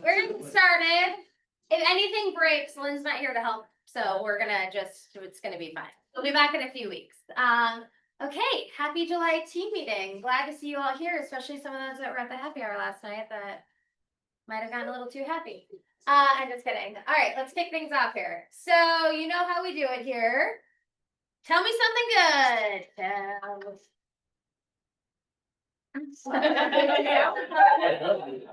we're gonna get started. If anything breaks, Lynn's not here to help, so we're gonna it's gonna be fine. We'll be back in a few weeks. Okay, happy July team meeting. Glad to see you all here, especially some of those that were at the happy hour last night that might have gotten a little too happy. I'm just kidding. All right, let's kick things off here. So you know how we do it here. Tell me something good.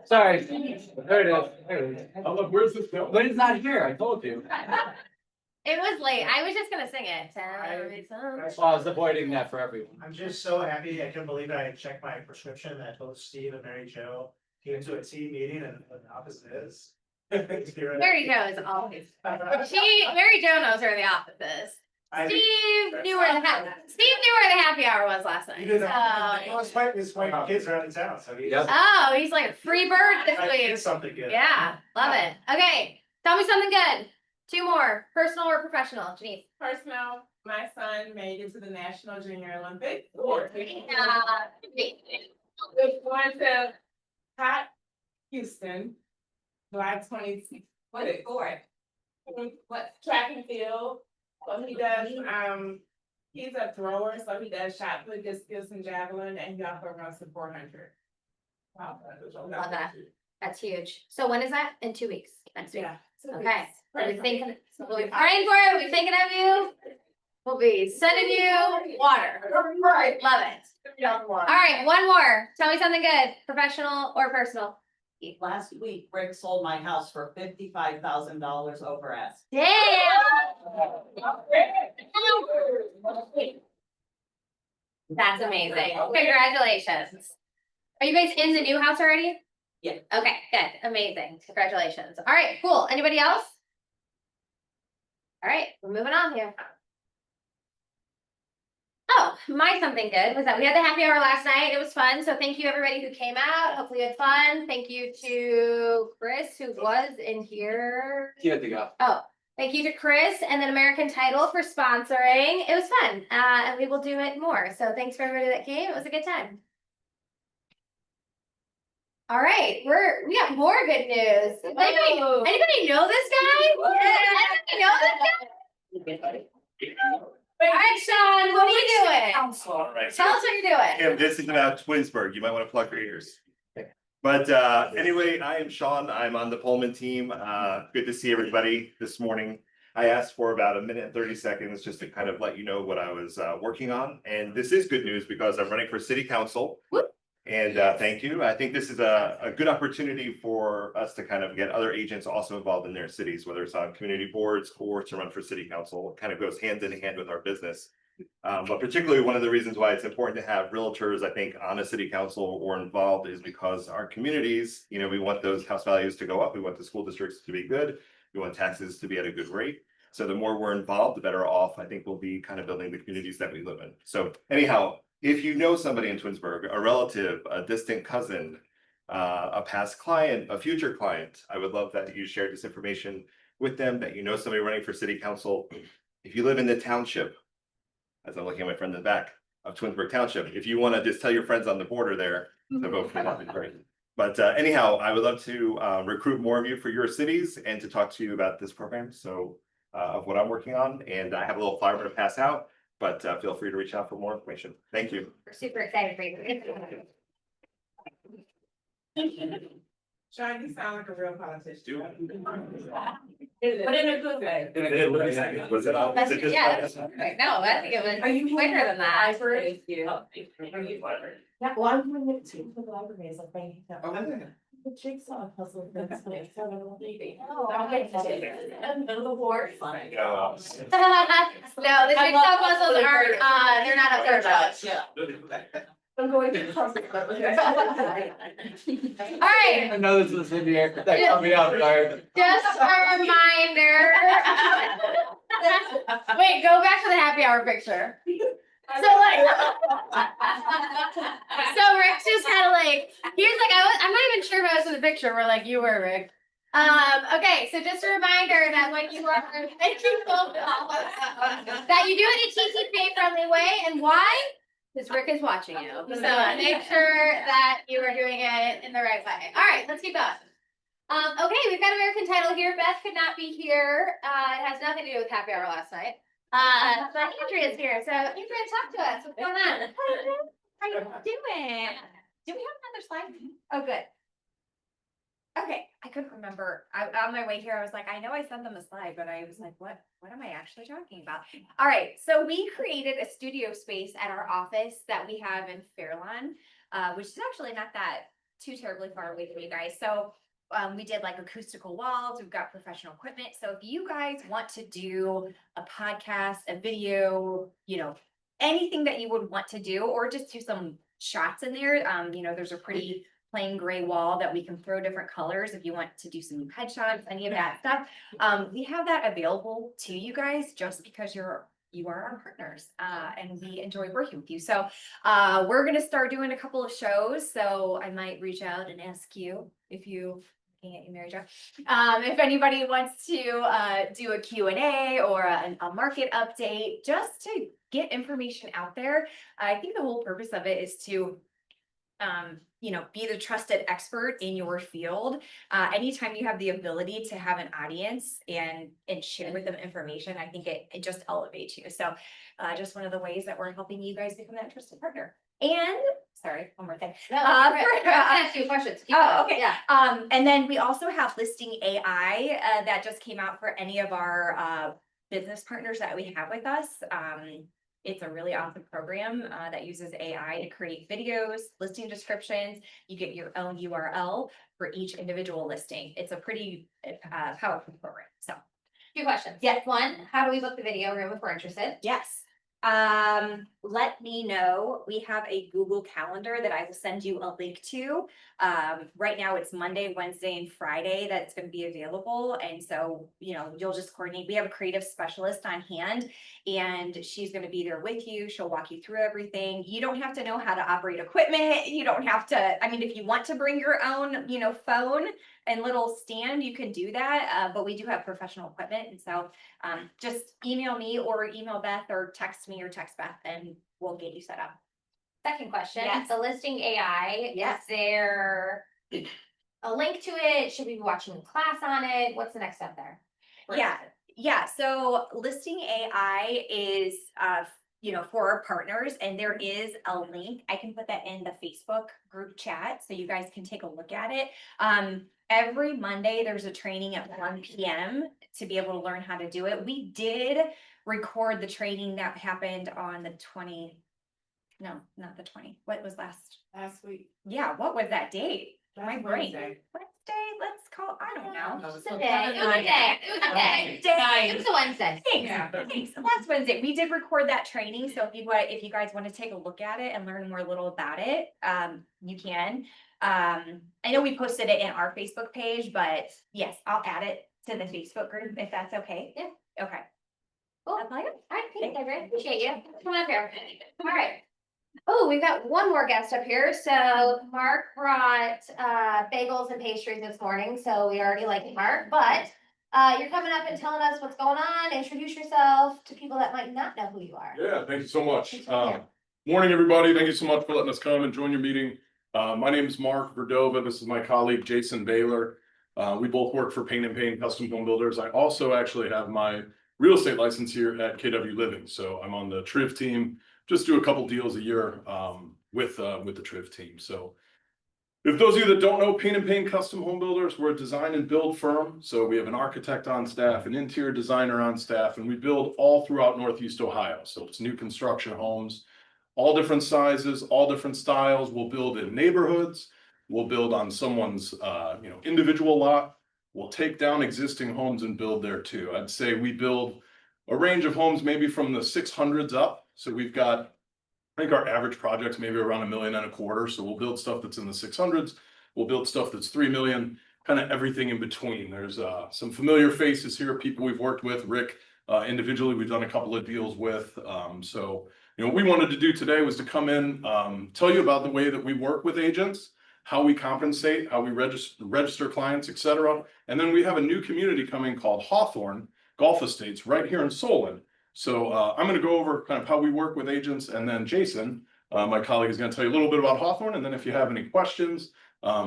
Sorry. There it is. There it is. Oh, look, where's this going? But it's not here, I told you. It was late. I was just gonna sing it. Tell me something. Well, I was avoiding that for everyone. I'm just so happy. I couldn't believe I checked my prescription that both Steve and Mary Jo came to a team meeting and the opposite is. Mary Jo is always. Mary Jo knows where the office is. Steve knew where the happy hour was last night. You did that. So- Well, his wife and kids are out of town, so he's. Yep. Oh, he's like a free bird this I week. did something good. Yeah, love it. Okay, tell me something good. Two more, personal or professional, Janice. Personal, my son made it to the National Junior Olympics. Yeah. We're going to Hot Houston, July 26th. What is it for? What, track and field. So he does, he's a thrower, so he does shot put, discus and javelin, and he also runs the 400. Wow. Love that. That's huge. So when is that? In 2 weeks, next week. Yeah. Okay. We'll be thinking, we'll be praying for it, we'll be thinking of you. We'll be sending you water. Right. Love it. All right, one more. Tell me something good, professional or personal. Last week, Rick sold my house for $55,000 over ask. Damn. That's amazing. Congratulations. Are you guys in the new house already? Yeah. Okay, good. Amazing. Congratulations. All right, cool. Anybody else? All right, we're moving on here. Oh, my something good was that we had the happy hour last night. It was fun. So thank you everybody who came out. Hopefully you had fun. Thank you to Chris who was in here. He had to go. Oh, thank you to Chris and then American Title for sponsoring. It was fun. And we will do it more. So thanks for everybody that came. It was a good time. All right, we got more good news. Anybody know this guy? Anybody know this guy? All right, Sean, what are you doing? All right. Tell us what you're doing. Kim, this is about Twinsburg. You might want to plug your ears. But anyway, I am Sean. I'm on the Pullman team. Good to see everybody this morning. I asked for about 1 minute and 30 seconds just to kind of let you know what I was working on. And this is good news because I'm running for city council. Whoop. And thank you. I think this is a good opportunity for us to kind of get other agents also involved in their cities, whether it's on community boards or to run for city council. It kind of goes hand in hand with our business. But particularly one of the reasons why it's important to have realtors, I think, on a city council or involved is because our communities, you know, we want those house values to go up. We want the school districts to be good. We want taxes to be at a good rate. So the more we're involved, the better off I think we'll be kind of building the communities that we live in. So anyhow, if you know somebody in Twinsburg, a relative, a distant cousin, a past client, a future client, I would love that you share this information with them, that you know somebody running for city council. If you live in the township, as I'm looking at my friend in the back of Twinsburg Township, if you want to just tell your friends on the border there to vote for that, great. But anyhow, I would love to recruit more of you for your cities and to talk to you about this program. So of what I'm working on, and I have a little flyer to pass out. But feel free to reach out for more information. Thank you. We're super excited for you. Sean, you sound like a real politician. Do But in a good way. Was it all? Yeah, that's perfect. No, I think it was quicker than that. Thank you. Yeah, well, I'm doing it too for the libraries, I think. The jigsaw puzzle. That's my seven lady. And the board fun. No, the jigsaw puzzles aren't, they're not up there much. Yeah. I'm going to puzzle. All right, I know this was in the air. That caught me off guard. just a reminder. Wait, go back to the happy hour picture. So like, so Rick just had like, here's like, I'm not even sure if I was in the picture where like you were, Rick. Okay, so just a reminder that when you are, that you do it in a TCPA friendly way, and why? Because Rick is watching you. So make sure that you are doing it in the right way. All right, let's keep going. Okay, we've got American Title here. Beth could not be here. It has nothing to do with happy hour last night. But Andrea's here. So Andrea, talk to us. What's going on? How you doing? Do we have another slide? Oh, good. Okay, I couldn't remember. On my way here, I was like, I know I sent them a slide, but I was like, what am I actually talking about? All right, so we created a studio space at our office that we have in Fairlawn, which is actually not that too terribly far away from you guys. So we did like acoustical walls, we've got professional equipment. So if you guys want to do a podcast, a video, you know, anything that you would want to do, or just do some shots in there, you know, there's a pretty plain gray wall that we can throw different colors if you want to do some headshots, any of that stuff. We have that available to you guys just because you are our partners, and we enjoy working with you. So we're gonna start doing a couple of shows. So I might reach out and ask you if you looking at you, Mary Jo. If anybody wants to do a Q&A or a market update, just to get information out there. I think the whole purpose of it is to you know, be the trusted expert in your field. Anytime you have the ability to have an audience and share with them information, I think it just elevates you. So just one of the ways that we're helping you guys become that trusted partner. And sorry, one more thing. No, I'm gonna ask you questions. Keep Oh, going. okay. Yeah. And then we also have Listing AI that just came out for any of our business partners that we have with us. It's a really awesome program that uses AI to create videos, listing descriptions. You get your own URL for each individual listing. It's a pretty powerful program. So, Few questions. Yes. One, how do we book the video room if we're interested? yes. Let me know. We have a Google Calendar that I will send you a link to. Right now it's Monday, Wednesday, and Friday that's going to be available. And so, you know, you'll just coordinate. We have a creative specialist on hand and she's going to be there with you. She'll walk you through everything. You don't have to know how to operate equipment. You don't have to, I mean, if you want to bring your own, you know, phone and little stand, you can do that. But we do have professional equipment. And so just email me or email Beth or text me or text Beth and we'll get you set up. Second question, Yes. the listing AI, Yes. is there a link to it? Should we be watching a class on it? What's the next step there? Yeah. So Listing AI is, you know, for our partners, and there is a link. I can put that in the Facebook group chat so you guys can take a look at it. Every Monday, there's a training at 1 p.m. to be able to learn how to do it. We did record the training that happened on the 20. No, not the 20. What was last? Last week. Yeah, what was that date? My brain. Wednesday. Wednesday, let's call, I don't know. It's a day. It was a day. It was a day. It was a Wednesday. Thanks. Last Wednesday, we did record that training, so if you guys want to take a look at it and learn more a little about it, you can. I know we posted it in our Facebook page, but yes, I'll add it to the Facebook group if that's okay. Yeah. Okay. Cool. That's all I got. All right, thanks, I really appreciate you. Come up here. All right. Oh, we've got one more guest up here. So Mark brought bagels and pastries this morning, so we already like Mark, but you're coming up and telling us what's going on. Introduce yourself to people that might not know who you are. Yeah, thank you so much. Thanks for being here. Morning, everybody. Thank you so much for letting us come and join your meeting. My name is Mark Verdova. This is my colleague, Jason Baylor. We both work for Paint and Paint Custom Home Builders. I also actually have my real estate license here at KW Living. So I'm on the TRIV team, just do a couple deals a year with the TRIV team. So if those of you that don't know, Paint and Paint Custom Home Builders, we're a design and build firm. So we have an architect on staff, an interior designer on staff, and we build all throughout Northeast Ohio. So it's new construction homes, all different sizes, all different styles. We'll build in neighborhoods. We'll build on someone's individual lot. We'll take down existing homes and build there too. I'd say we build a range of homes maybe from the 600s up. So we've got, I think our average project's maybe around $1.25 million. So we'll build stuff that's in the 600s. We'll build stuff that's 3 million, kind of everything in between. There's some familiar faces here, people we've worked with. Rick, individually, we've done a couple of deals with. So, what we wanted to do today was to come in, tell you about the way that we work with agents, how we compensate, how we register clients, et cetera. And then we have a new community coming called Hawthorne Golf Estates right here in Solon. So I'm going to go over kind of how we work with agents, and then Jason, my colleague, is going to tell you a little bit about Hawthorne. And then if you have any questions,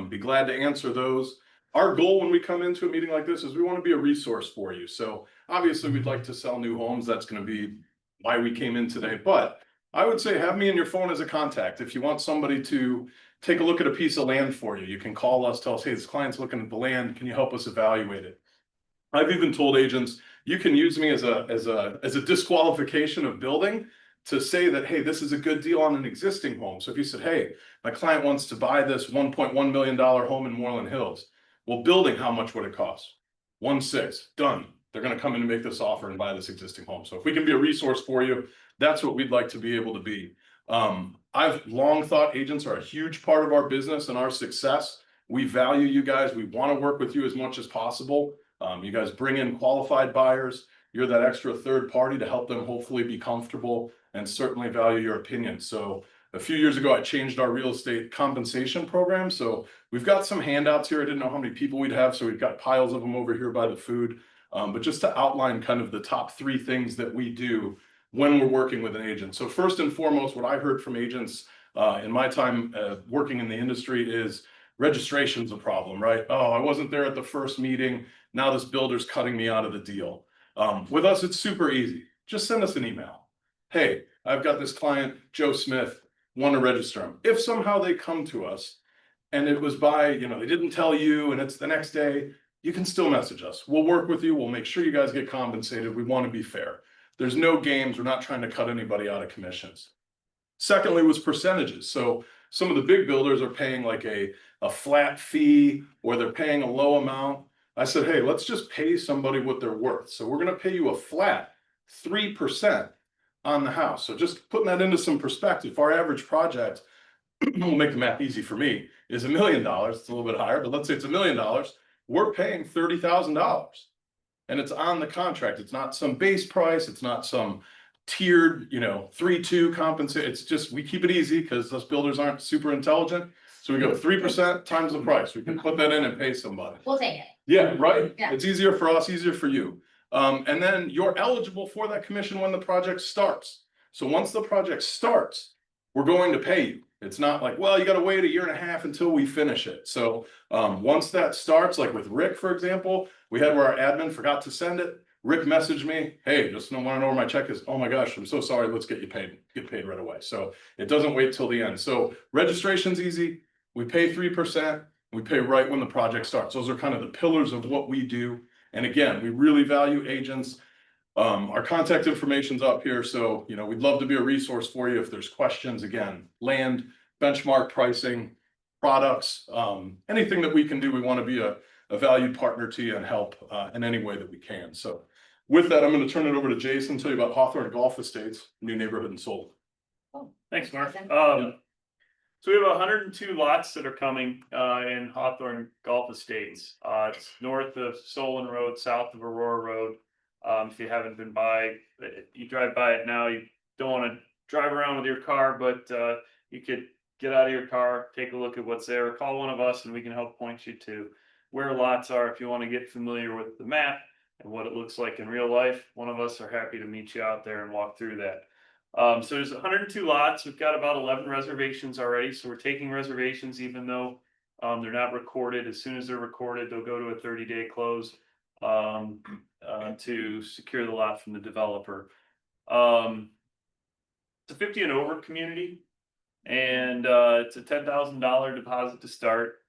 be glad to answer those. our goal when we come into a meeting like this is we want to be a resource for you. So obviously we'd like to sell new homes. That's going to be why we came in today. But I would say have me in your phone as a contact. If you want somebody to take a look at a piece of land for you, you can call us, tell us, hey, this client's looking at the land. Can you help us evaluate it? I've even told agents, you can use me as a disqualification of building to say that, hey, this is a good deal on an existing home. So if you said, hey, my client wants to buy this $1.1 million home in Moreland Hills. Well, building, how much would it cost? 1.6, done. They're gonna come in and make this offer and buy this existing home. So if we can be a resource for you, that's what we'd like to be able to be. I've long thought agents are a huge part of our business and our success. We value you guys. We want to work with you as much as possible. You guys bring in qualified buyers. You're that extra third party to help them hopefully be comfortable and certainly value your opinion. So a few years ago, I changed our real estate compensation program. So we've got some handouts here. I didn't know how many people we'd have, so we've got piles of them over here by the food. But just to outline kind of the top 3 things that we do when we're working with an agent. So first and foremost, what I heard from agents in my time working in the industry is registration's a problem, right? Oh, I wasn't there at the first meeting. Now this builder's cutting me out of the deal. With us, it's super easy. Just send us an email. Hey, I've got this client, Joe Smith, want to register him. If somehow they come to us and it was by, they didn't tell you and it's the next day, you can still message us. We'll work with you. We'll make sure you guys get compensated. We want to be fair. There's no games. We're not trying to cut anybody out of commissions. Secondly was percentages. So some of the big builders are paying like a flat fee or they're paying a low amount. I said, hey, let's just pay somebody what they're worth. So we're going to pay you a flat 3% on the house. So just putting that into some perspective, our average project, we'll make the math easy for me, is $1 million. It's a little bit higher, but let's say it's $1 million. We're paying $30,000 and it's on the contract. It's not some base price. It's not some tiered, 3-2 compensate. It's just, we keep it easy because those builders aren't super intelligent. So we go 3% times the price. We can put that in and pay somebody. We'll take it. Yeah, right? Yeah. It's easier for us, easier for you. And then you're eligible for that commission when the project starts. So once the project starts, we're going to pay you. It's not like, well, you got to wait 1.5 years until we finish it. So once that starts, like with Rick, for example, we had where our admin forgot to send it. Rick messaged me, hey, just want to know where my check is. Oh my gosh, I'm so sorry. Let's get you paid. Get paid right away. So it doesn't wait till the end. So registration's easy. We pay 3%. We pay right when the project starts. Those are kind of the pillars of what we do. And again, we really value agents. Our contact information's up here. So, we'd love to be a resource for you if there's questions. Again, land, benchmark pricing, products, anything that we can do. We want to be a valued partner to you and help in any way that we can. So with that, I'm going to turn it over to Jason, tell you about Hawthorne Golf Estates, new neighborhood in Seoul. Thanks, Mark. So we have 102 lots that are coming in Hawthorne Golf Estates. It's north of Solon Road, south of Aurora Road. If you haven't been by, you drive by it now. You don't want to drive around with your car, but you could get out of your car, take a look at what's there, call one of us, and we can help point you to where lots are. If you want to get familiar with the map and what it looks like in real life, one of us are happy to meet you out there and walk through that. So there's 102 lots. We've got about 11 reservations already. So we're taking reservations, even though they're not recorded. As soon as they're recorded, they'll go to a 30-day close to secure the lot from the developer. It's a 50 and over community, and it's a $10,000 deposit to start.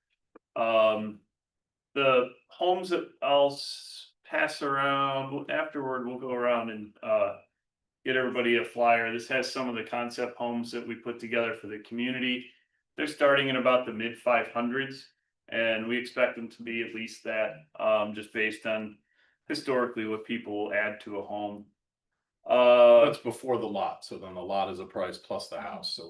The homes that I'll pass around afterward, we'll go around and get everybody a flyer. This has some of the concept homes that we put together for the community. They're starting in about the mid 500s, and we expect them to be at least that, just based on historically what people add to a home. That's before the lot. So then the lot is a price plus the house. So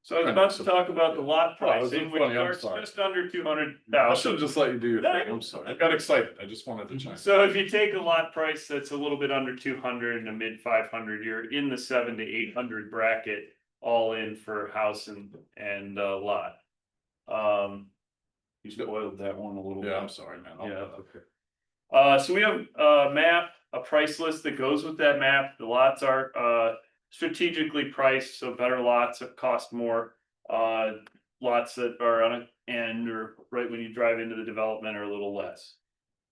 So I was about to talk about the lot pricing, which funny, I'm starts sorry. just under I should 200,000. have just let you do your thing. I'm sorry. I got excited. I just wanted to chime in. So if you take a lot price that's a little bit under 200 and a mid 500, you're in the 700 to 800 bracket, all in for house and lot. You spoiled that one a little bit. Yeah, I'm sorry, man. Yeah. Okay. So we have a map, a price list that goes with that map. The lots are strategically priced, so better lots cost more. lots that are on an end or right when you drive into the development are a little less.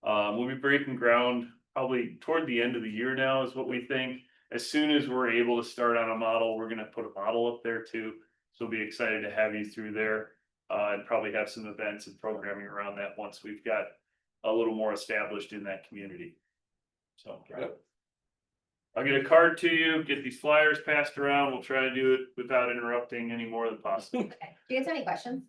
We'll be breaking ground probably toward the end of the year now is what we think. As soon as we're able to start on a model, we're gonna put a model up there too. So we'll be excited to have you through there. And probably have some events and programming around that once we've got a little more established in that community. So. I'll get a card to you, get these flyers passed around. We'll try to do it without interrupting any more than possible. Okay. Do you guys have any questions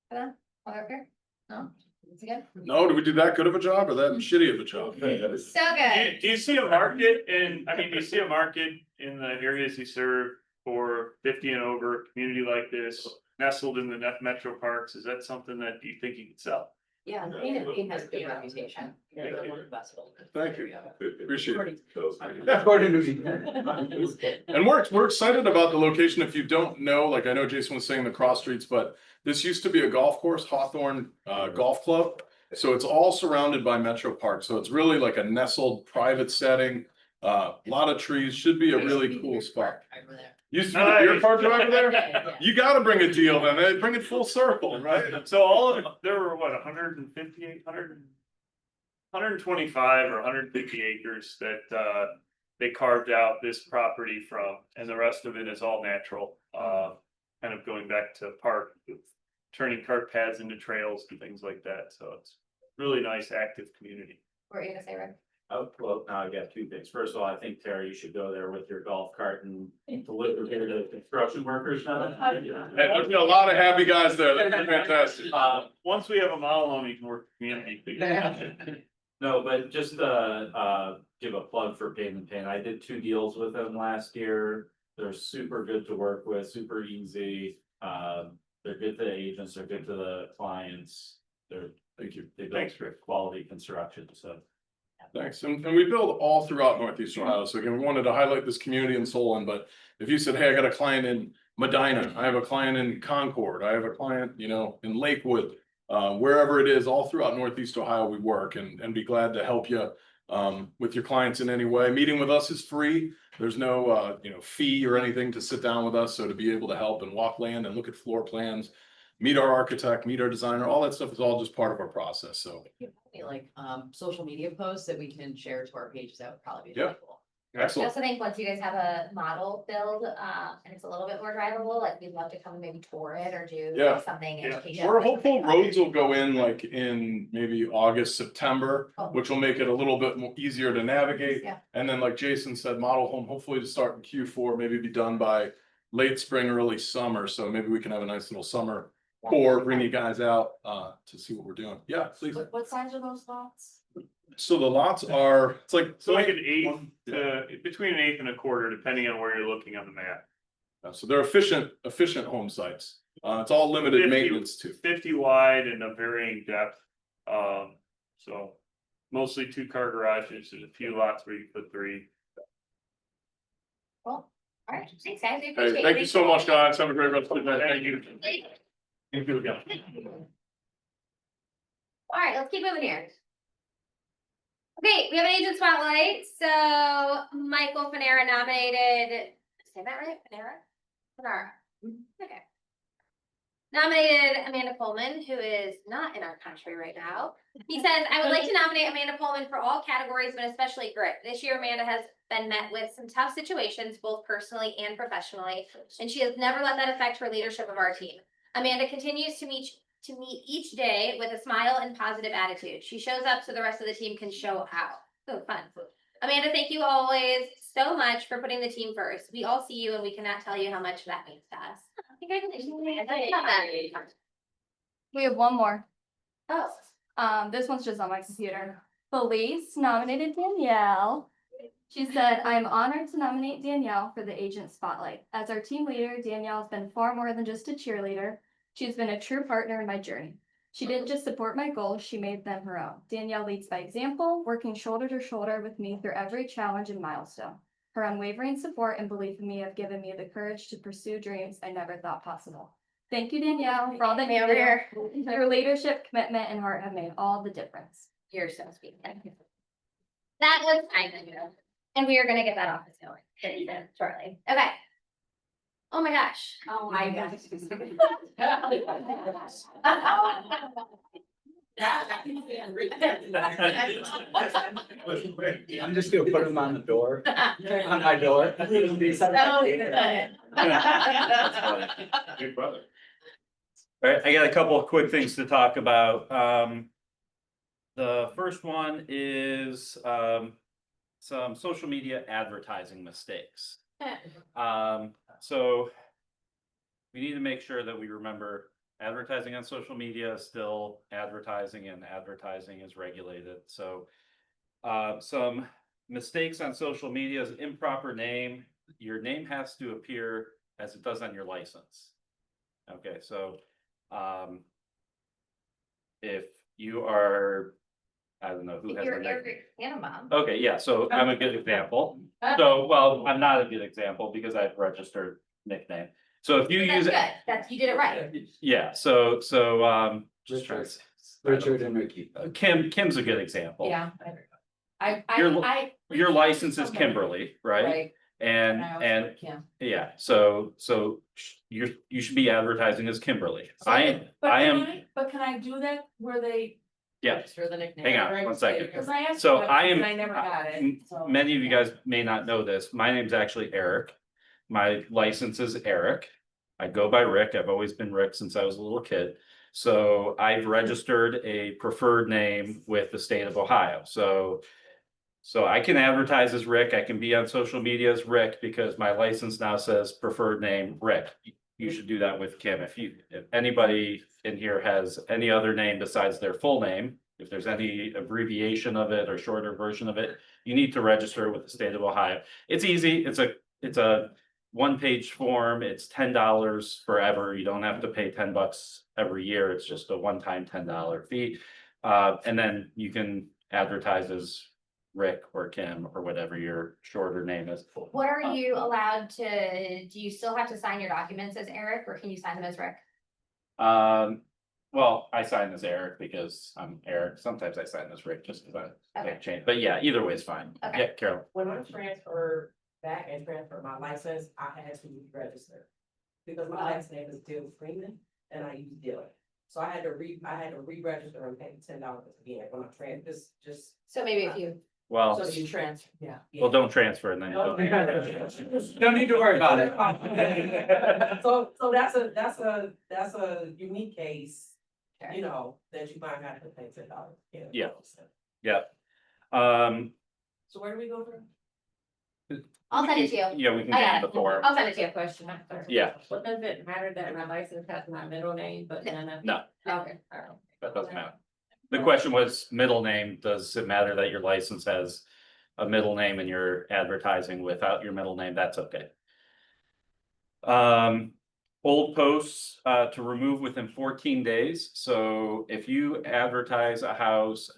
for them? While they're up here? No? Is it good? No, do we do that good of a job or that shitty of a job? So good. Do you see a market do you see a market in the areas you serve for 50 and over, community like this, nestled in the metro parks? Is that something that you think you could sell? Yeah, Pain has a good reputation. Thank you. Appreciate it. According to me. And we're excited about the location. If you don't know, like I know Jason was saying the cross streets, but this used to be a golf course, Hawthorne Golf Club. So it's all surrounded by Metro Park. So it's really like a nestled private setting. A lot of trees, should be a really cool spot. Used to be the beer park over there? You gotta bring a deal then, bring it full circle, right? So all of, there were what, 158, 125 or 150 acres that they carved out this property from, and the rest of it is all natural. Kind of going back to park, turning cart paths into trails and things like that. So it's really nice, active community. What were you gonna say, Rick? Oh, well, now I've got two things. First of all, I think Terry, you should go there with your golf cart and deliver here to construction workers. Hey, there's been a lot of happy guys there. That's fantastic. Once we have a model home, you can work community. No, but just give a plug for Payment Pain. I did 2 deals with them last year. They're super good to work with, super easy. They're good to the agents, they're good to the clients. Thank you. They build Thanks, Rick. quality construction, so. Thanks. And we build all throughout Northeast Ohio. So again, we wanted to highlight this community in Solon, but if you said, hey, I got a client in Medina, I have a client in Concord, I have a client, in Lakewood, wherever it is, all throughout Northeast Ohio, we work and be glad to help you with your clients in any way. Meeting with us is free. There's no, fee or anything to sit down with us. So to be able to help and walk land and look at floor plans, meet our architect, meet our designer, all that stuff is all just part of our process. So. Like, social media posts that we can share to our pages, that would probably be Yeah. helpful. I Excellent. also think once you guys have a model build, and it's a little bit more drivable, like we'd love to come and maybe tour it or do Yeah. something Yeah. educational. We're hopeful roads will go in like in maybe August, September, Oh. which will make it a little bit more easier to navigate. Yeah. And then like Jason said, model home, hopefully to start in Q4, maybe be done by late spring, early summer. So maybe we can have a nice little summer tour, bring you guys out to see what we're doing. Yeah, please. What size are those lots? So the lots are, it's like. So like an eighth to between an eighth and a quarter, depending on where you're looking on the map. So they're efficient home sites. It's all limited 50 maintenance too. 50 wide and a varying depth. So mostly 2-car garages. There's a few lots where you put 3. Cool. All right, thanks guys, I Hey, appreciate it. thank you so much, guys. Have a great rest of the day. Thank you. Thank you again. All right, let's keep moving here. Okay, we have an agent spotlight, so Michael Panera nominated, say that right, Panera? Okay. Nominated Amanda Pullman, who is not in our country right now. He says, I would like to nominate Amanda Pullman for all categories, but especially grit. This year, Amanda has been met with some tough situations, both personally and professionally, and she has never let that affect her leadership of our team. Amanda continues to meet each day with a smile and positive attitude. She shows up so the rest of the team can show out. Oh, fun. Amanda, thank you always so much for putting the team first. We all see you and we cannot tell you how much that means to us. Congratulations. We have one more. Oh, This one's just on my computer. Felice nominated Danielle. She said, I'm honored to nominate Danielle for the agent spotlight. As our team leader, Danielle has been far more than just a cheerleader. She's been a true partner in my journey. She didn't just support my goals, she made them her own. Danielle leads by example, working shoulder to shoulder with me through every challenge and milestone. Her unwavering support and belief in me have given me the courage to pursue dreams I never thought possible. Thank you, Danielle, for all that you do. Your leadership, commitment, and heart have made all the difference. you're so sweet. Thank you. That was kind of you. And we are gonna get that office going shortly. Okay. Oh my gosh. Oh my gosh. I'm just gonna put them on the door, on my door. Oh, Big brother. All right, I got a couple of quick things to talk about. The first one is some social media advertising mistakes. So we need to make sure that we remember advertising on social media is still advertising and advertising is regulated. So some mistakes on social media is improper name. Your name has to appear as it does on your license. Okay, so if you are, I don't know who has a You're name. Eric Mom. Okay, yeah, so I'm a good example. So, well, I'm not a good example because I've registered nickname. So if you That's use good. it, That's, you did it right. yeah, just trying to. Richard and Ricky. Kim's a good example. Yeah. Your- I. Your license is Kimberly, right? Right. And yeah, so you should be advertising as Kimberly. I am, But can I do that where they? yeah, Register the nickname. hang on one second. Cause I asked. So for it, I am- and I never got it, so. Many of you guys may not know this. My name's actually Eric. My license is Eric. I go by Rick. I've always been Rick since I was a little kid. So I've registered a preferred name with the state of Ohio. So I can advertise as Rick. I can be on social media as Rick because my license now says preferred name Rick. You should do that with Kim. If anybody in here has any other name besides their full name, if there's any abbreviation of it or shorter version of it, you need to register with the state of Ohio. It's easy. It's a one-page form. It's $10 forever. You don't have to pay $10 every year. It's just a one-time $10 fee. And then you can advertise as Rick or Kim or whatever your shorter name is. What are you allowed to, do you still have to sign your documents as Eric or can you sign them as Rick? Well, I sign as Eric because I'm Eric. Sometimes I sign as Rick just because I Okay. change, but yeah, either way is fine. Okay. Yeah, Carol. When I transferred back and transferred my license, I had to register. Because my last name is Dill Freeman and I use Dylan. So I had to re-register and pay $10 again when I just. So maybe if you, Well, So you transfer, yeah. well, don't transfer and then. Don't need to worry about it. So that's a unique case, you know, that you might have to pay $10. Yeah. Yeah. So where do we go from? I'll send it to you. Yeah, we can I get got the form. I'll send it to you. Question. Yeah. What does it matter that my license has my middle name, but none of? No, Okay, all right. that doesn't matter. The question was middle name. Does it matter that your license has a middle name and you're advertising without your middle name? That's okay. Old posts to remove within 14 days. So if you advertise a house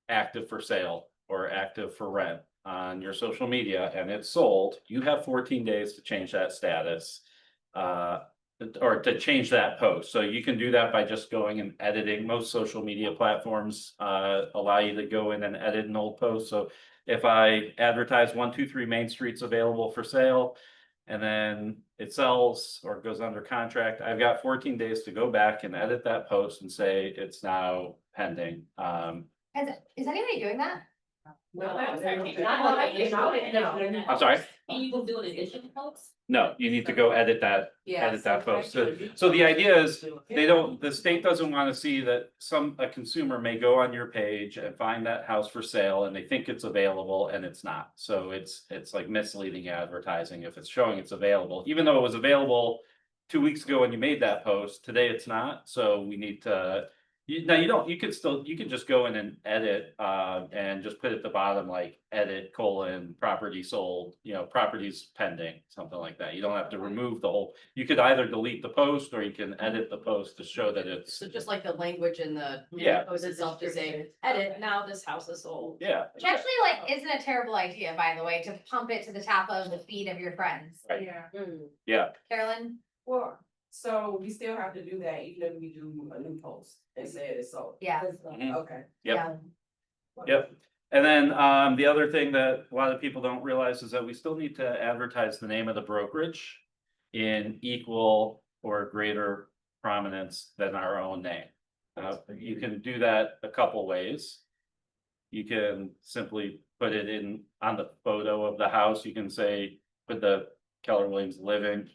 active for sale or active for rent on your social media and it's sold, you have 14 days to change that status. Or to change that post. So you can do that by just going and editing. Most social media platforms allow you to go in and edit an old post. So if I advertise 123 Main Street's available for sale, and then it sells or goes under contract, I've got 14 days to go back and edit that post and say it's now pending. Is anybody doing that? I'm sorry? You can do an addition post? No, you need to go edit that Yeah. edit that post. So the idea is the state doesn't want to see that a consumer may go on your page and find that house for sale and they think it's available and it's not. So it's like misleading advertising if it's showing it's available, even though it was available 2 weeks ago when you made that post, today it's not. So we need to, you could just go in and edit and just put at the bottom like edit : property sold, properties pending, something like that. You don't have to remove the whole, you could either delete the post or you can edit the post to show that it's, So just like the language in the. Yeah. Post itself to say, edit, now this house is sold. yeah. Which actually like isn't a terrible idea, by the way, to pump it to the top of the feed of your friends. Right. Yeah. Yeah, Carolyn? Well, so we still have to do that even if we do a new post and say it is sold. Yeah. Mhm. Okay. Yep. Yeah. Yep. And then, the other thing that a lot of people don't realize is that we still need to advertise the name of the brokerage in equal or greater prominence than our own name. You can do that a couple ways. You can simply put it in on the photo of the house. You can say, put the Keller Williams Living.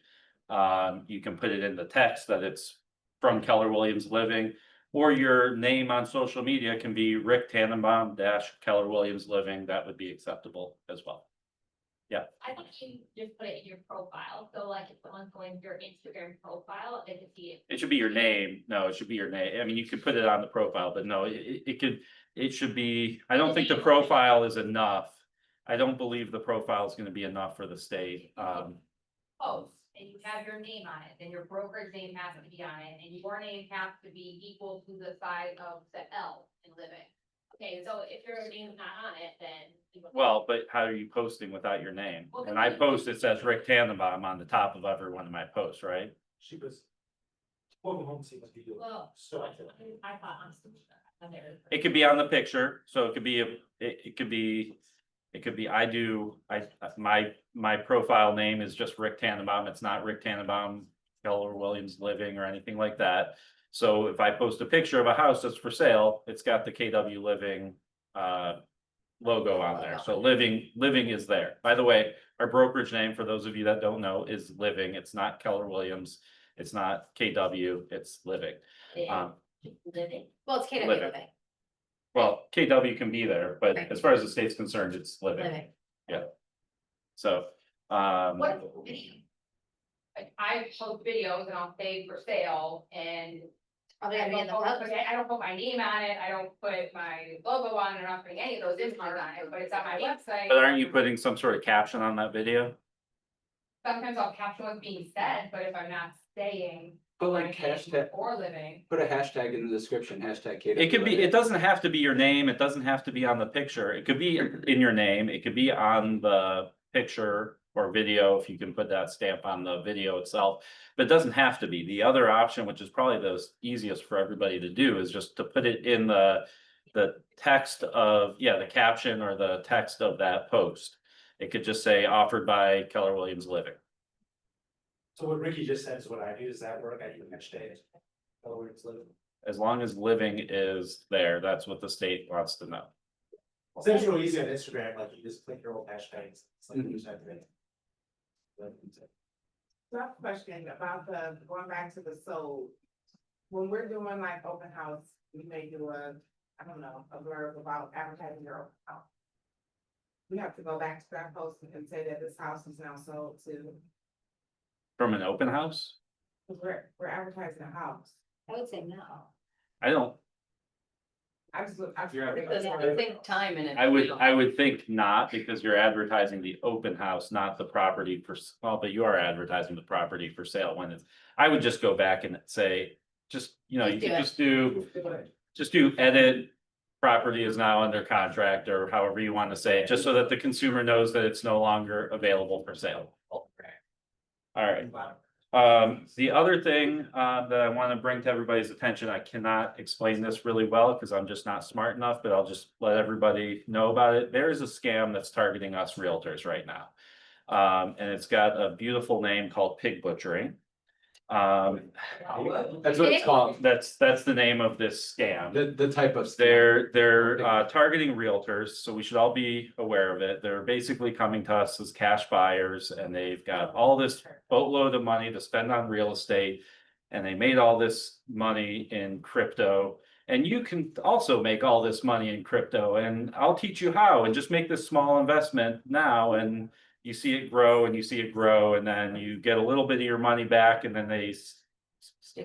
You can put it in the text that it's from Keller Williams Living. Or your name on social media can be Rick Tannenbaum Keller Williams Living. That would be acceptable as well. I think you just put it in your profile, so like if someone's going to your Instagram profile, they can see it. It should be your name. No, it should be your name. I mean, you could put it on the profile, but no, it should be, I don't think the profile is enough. I don't believe the profile is gonna be enough for the state. Post, and you have your name on it, then your brokerage name has to be on it, and your name has to be equal to the size of the L in Living. Okay, so if your name's not on it, then. Well, but how are you posting without your name? When I post, it says Rick Tannenbaum on the top of every one of my posts, right? She was. Welcome home, see must be doing. Well, So I I thought honestly. It could be on the picture, so it could be, my profile name is just Rick Tannenbaum. It's not Rick Tannenbaum, Keller Williams Living or anything like that. So if I post a picture of a house that's for sale, it's got the KW Living logo on there. So living is there. By the way, our brokerage name, for those of you that don't know, is Living. It's not Keller Williams. It's not KW, it's Living. Living. Well, it's KW Living. Living. Well, KW can be there, but Right. as far as the state's concerned, it's Living. Living. So, What video? Like I post videos and I'll say for sale and. I don't put my name on it, I don't put my logo on it, I'm not putting any of those images on it, but it's on my website. but aren't you putting some sort of caption on that video? Sometimes I'll caption what's being said, but if I'm not saying. Put my like name hashtag, Or living. put a hashtag in the description, hashtag KW. It could be, it doesn't have to be your name, it doesn't have to be on the picture, it could be in your name, it could be on the picture or video, if you can put that stamp on the video itself. But it doesn't have to be. The other option, which is probably the easiest for everybody to do, is just to put it in the text of, the caption or the text of that post. It could just say offered by Keller Williams Living. So what Ricky just said is what I do, does that work? I do hashtag. Oh, where it's living. As long as living is there, that's what the state wants to know. So it's real easy on Instagram, like you just click your old hashtags. It's like you type it in. So I have a question about going back to the sold. When we're doing like open house, we may do a blurb about advertising your open house. We have to go back to that post and say that this house is now sold to, From an open house? we're advertising a house. I would say no. I don't, Think time in it. I would think not, because you're advertising the open house, not the property for, well, but you are advertising the property for sale when it's. I would just go back and say, just, you Just could do it. just do edit. Property is now under contract, or however you want to say it, just so that the consumer knows that it's no longer available for sale. All right. The other thing that I want to bring to everybody's attention, I cannot explain this really well because I'm just not smart enough, but I'll just let everybody know about it. There is a scam that's targeting us realtors right now. And it's got a beautiful name called pig butchering. That's what it's called, That's the name of this scam. the type of. They're targeting realtors, so we should all be aware of it. They're basically coming to us as cash buyers, and they've got all this boatload of money to spend on real estate. And they made all this money in crypto, and you can also make all this money in crypto, and I'll teach you how, and just make this small investment now, and you see it grow and you see it grow, and then you get a little bit of your money back, and then they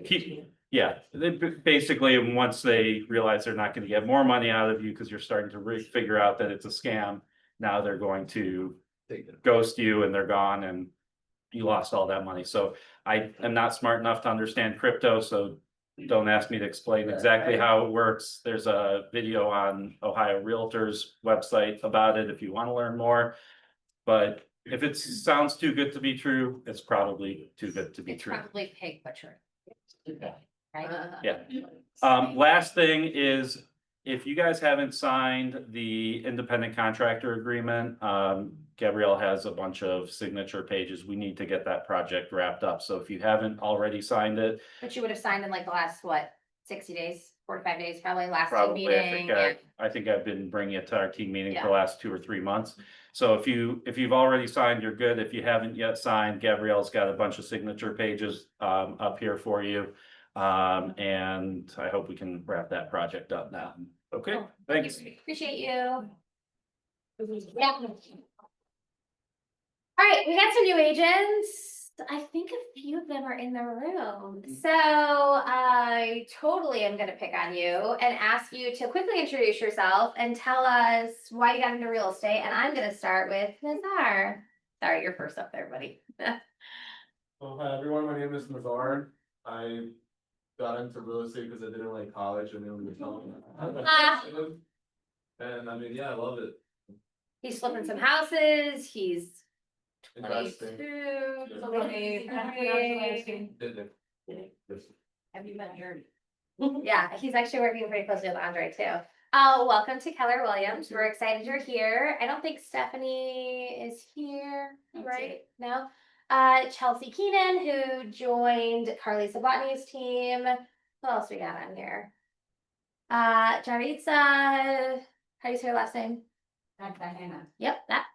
keep. Yeah, they basically, once they realize they're not gonna get more money out of you because you're starting to figure out that it's a scam, now they're going to ghost you and they're gone and you lost all that money. So I am not smart enough to understand crypto, so don't ask me to explain exactly how it works. There's a video on Ohio Realtors website about it if you want to learn more. But if it sounds too good to be true, it's probably too good to be It's true. probably pig butcher. Yeah. Right? Yeah. Last thing is, if you guys haven't signed the independent contractor agreement, Gabrielle has a bunch of signature pages. We need to get that project wrapped up. So if you haven't already signed it, But you would have signed in like the last, what, 60 days, 45 days, probably last team probably, meeting. I think I've been bringing it to our team meeting for Yeah. the last 2 or 3 months. So if you've already signed, you're good. If you haven't yet signed, Gabrielle's got a bunch of signature pages, up here for you. And I hope we can wrap that project up now. Okay, Cool. thanks. Appreciate you. Yeah. All right, we got some new agents. I think a few of them are in the room. So I totally am gonna pick on you and ask you to quickly introduce yourself and tell us why you got into real estate. And I'm gonna start with Nazar. Sorry, you're first up there, buddy. Well, hi everyone, my name is Nazar. I got into real estate because I didn't like college and then Ah. And I mean, yeah, I love it. He's flipping some houses. He's Investing. 22. Have you met Jeremy? Yeah, he's actually working pretty closely with Andre too. Welcome to Keller Williams. We're excited you're here. I don't think Stephanie is here, right? No. Chelsea Keenan, who joined Carly Sabatini's team. Who else we got on here? Jaritza, how do you say her last name? Hannah. Yep, that.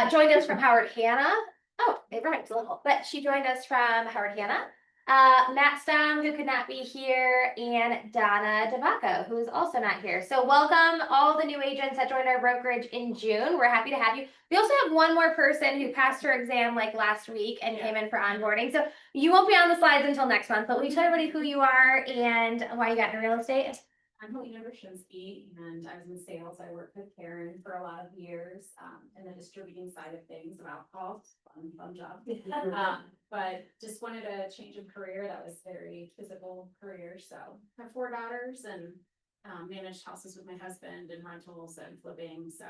Joined us from Howard Hanna. Oh, it rhymes a little, but she joined us from Howard Hanna. Matt Stom, who could not be here, and Donna DeBacco, who is also not here. So welcome all the new agents that joined our brokerage in June. We're happy to have you. We also have one more person who passed her exam like last week and came in for onboarding. So you won't be on the slides until next month, but will you tell everybody who you are and why you got into real estate? I'm Helena Brzezinski, and I was in sales. I worked with Karen for a lot of years, in the distributing side of things of alcohol. Fun job. But just wanted a change of career. That was very physical career. So I have 4 daughters and managed houses with my husband and rentals and flipping. So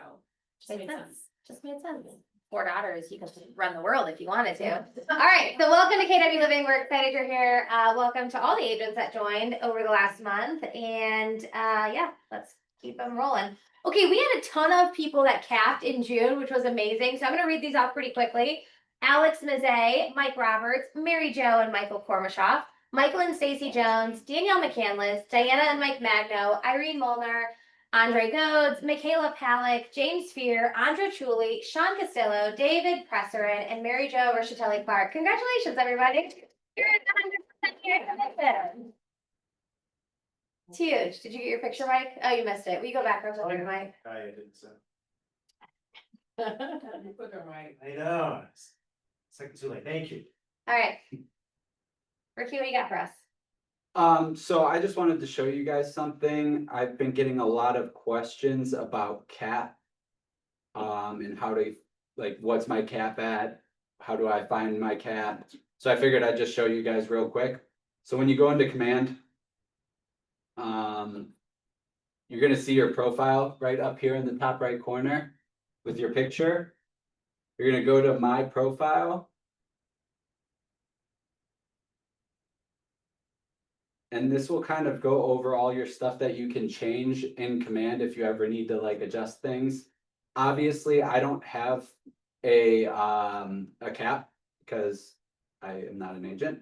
just made sense. Just made sense. 4 daughters, you could run the world if you wanted to. All right, so welcome to KW Living. We're excited you're here. Welcome to all the agents that joined over the last month. And yeah, let's keep them rolling. Okay, we had a ton of people that capped in June, which was amazing. So I'm gonna read these off pretty quickly. Alex Mazzei, Mike Roberts, Mary Jo and Michael Kormashoff, Michael and Stacy Jones, Danielle McCandless, Diana and Mike Magno, Irene Molnar, Andre Godes, Michaela Palick, James Fear, Andra Chuli, Sean Castillo, David Presserin, and Mary Jo Rachatelli Clark. Congratulations, everybody. You're at 100% here. It's huge. Did you get your picture, Mike? Oh, you missed it. Will you go back real quick, Mike? I didn't say. Put them right. I know. It's like too late. Thank you. All right. Ricky, what do you got for us? So I just wanted to show you guys something. I've been getting a lot of questions about cap. And how to, like, what's my cap at? How do I find my cap? So I figured I'd just show you guys real quick. So when you go into command, you're gonna see your profile right up here in the top right corner with your picture. You're gonna go to my profile. And this will kind of go over all your stuff that you can change in command if you ever need to like adjust things. Obviously, I don't have a cap because I am not an agent.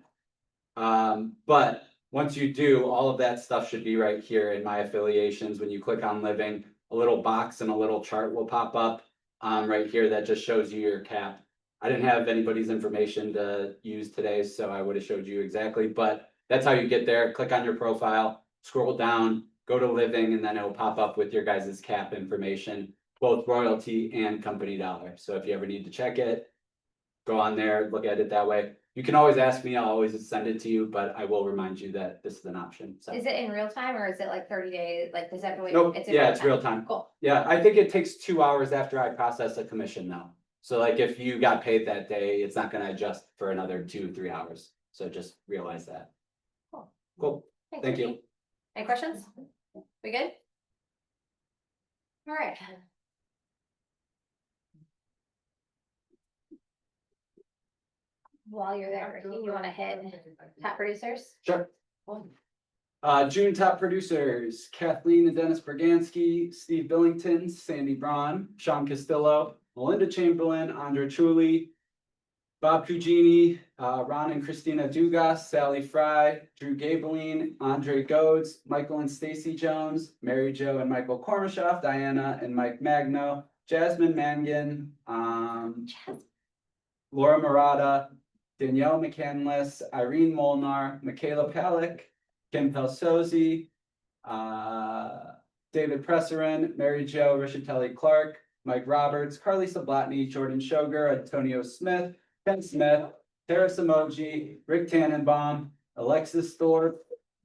But once you do, all of that stuff should be right here in my affiliations. When you click on living, a little box and a little chart will pop up right here that just shows you your cap. I didn't have anybody's information to use today, so I would have showed you exactly, but that's how you get there. Click on your profile, scroll down, go to living, and then it'll pop up with your guys' cap information, both royalty and company dollar. So if you ever need to check it, go on there, look at it that way. You can always ask me, I'll always send it to you, but I will remind you that this is an option. So. Is it in real time or is it like 30 days? Like, does that wait? Nope, in yeah, it's real time. Cool. Yeah, I think it takes 2 hours after I process a commission now. So like if you got paid that day, it's not gonna adjust for another 2-3 hours. So just realize that. Cool. Cool, Thanks, thank you. Ricky. Any questions? We good? All right. While you're there, Ricky, you wanna hit top producers? Sure. June top producers, Kathleen and Dennis Bergansky, Steve Billington, Sandy Braun, Sean Castillo, Melinda Chamberlain, Andra Chuli, Bob Cugini, Ron and Christina Dugas, Sally Fry, Drew Gabeline, Andre Godes, Michael and Stacy Jones, Mary Jo and Michael Kormashoff, Diana and Mike Magno, Jasmine Mangan, Laura Murata, Danielle McCandless, Irene Molnar, Michaela Palick, Kim Pelsozi, David Presserin, Mary Jo Richatelli Clark, Mike Roberts, Carly Sablatny, Jordan Shoger, Antonio Smith, Ken Smith, Tara Samoji, Rick Tannenbaum, Alexis Thorpe,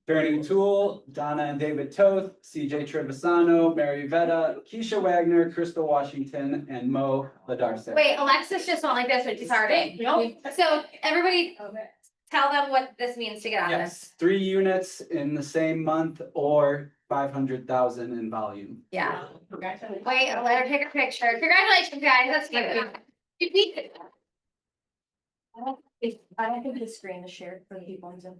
Bernie Toole, Donna and David Toth, CJ Trevisano, Mary Vetta, Keisha Wagner, Crystal Washington, and Mo Ladarce. Wait, Alexis just went like this when she started. So everybody tell them what this means to get on this. Yes, 3 units in the same month or 500,000 in volume. Yeah. Congratulations. Wait, let her take a picture. Congratulations, guys. That's good. You beat it. I don't think the screen is shared for the people in Zoom.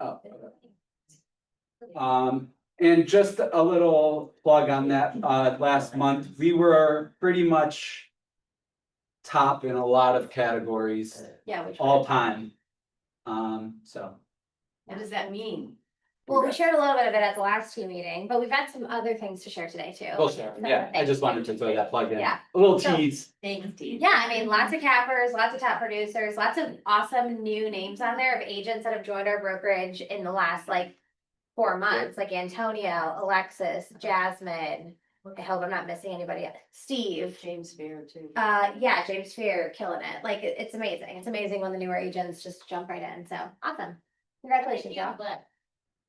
Oh, and just a little plug on that, last month, we were pretty much top in a lot of categories Yeah, which all time. So. What does that mean? Well, we shared a little bit of it at the last team meeting, but we've got some other things to share today too. We'll share, yeah, I just wanted to throw that plug in. Yeah. A little So- tease. Yeah, I mean, lots of cappers, lots of top producers, lots of awesome new names on there of agents that have joined our brokerage in the last like 4 months, like Antonio, Alexis, Jasmine. I hope I'm not missing anybody. Steve. James Fair too. Yeah, James Fear killing it. Like it's amazing. It's amazing when the newer agents just jump right in. So awesome. Congratulations, y'all.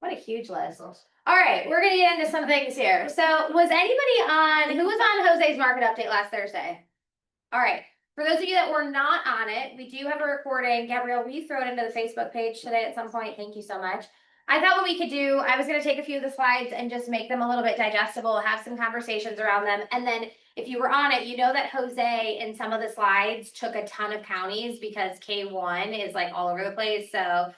What a huge list. All right, we're gonna get into some things here. So was anybody on, who was on Jose's market update last Thursday? All right, for those of you that were not on it, we do have a recording. Gabrielle, will you throw it into the Facebook page today at some point? Thank you so much. I thought what we could do, I was gonna take a few of the slides and just make them a little bit digestible, have some conversations around them. And then if you were on it, you know that Jose in some of the slides took a ton of counties because K1 is like all over the place. So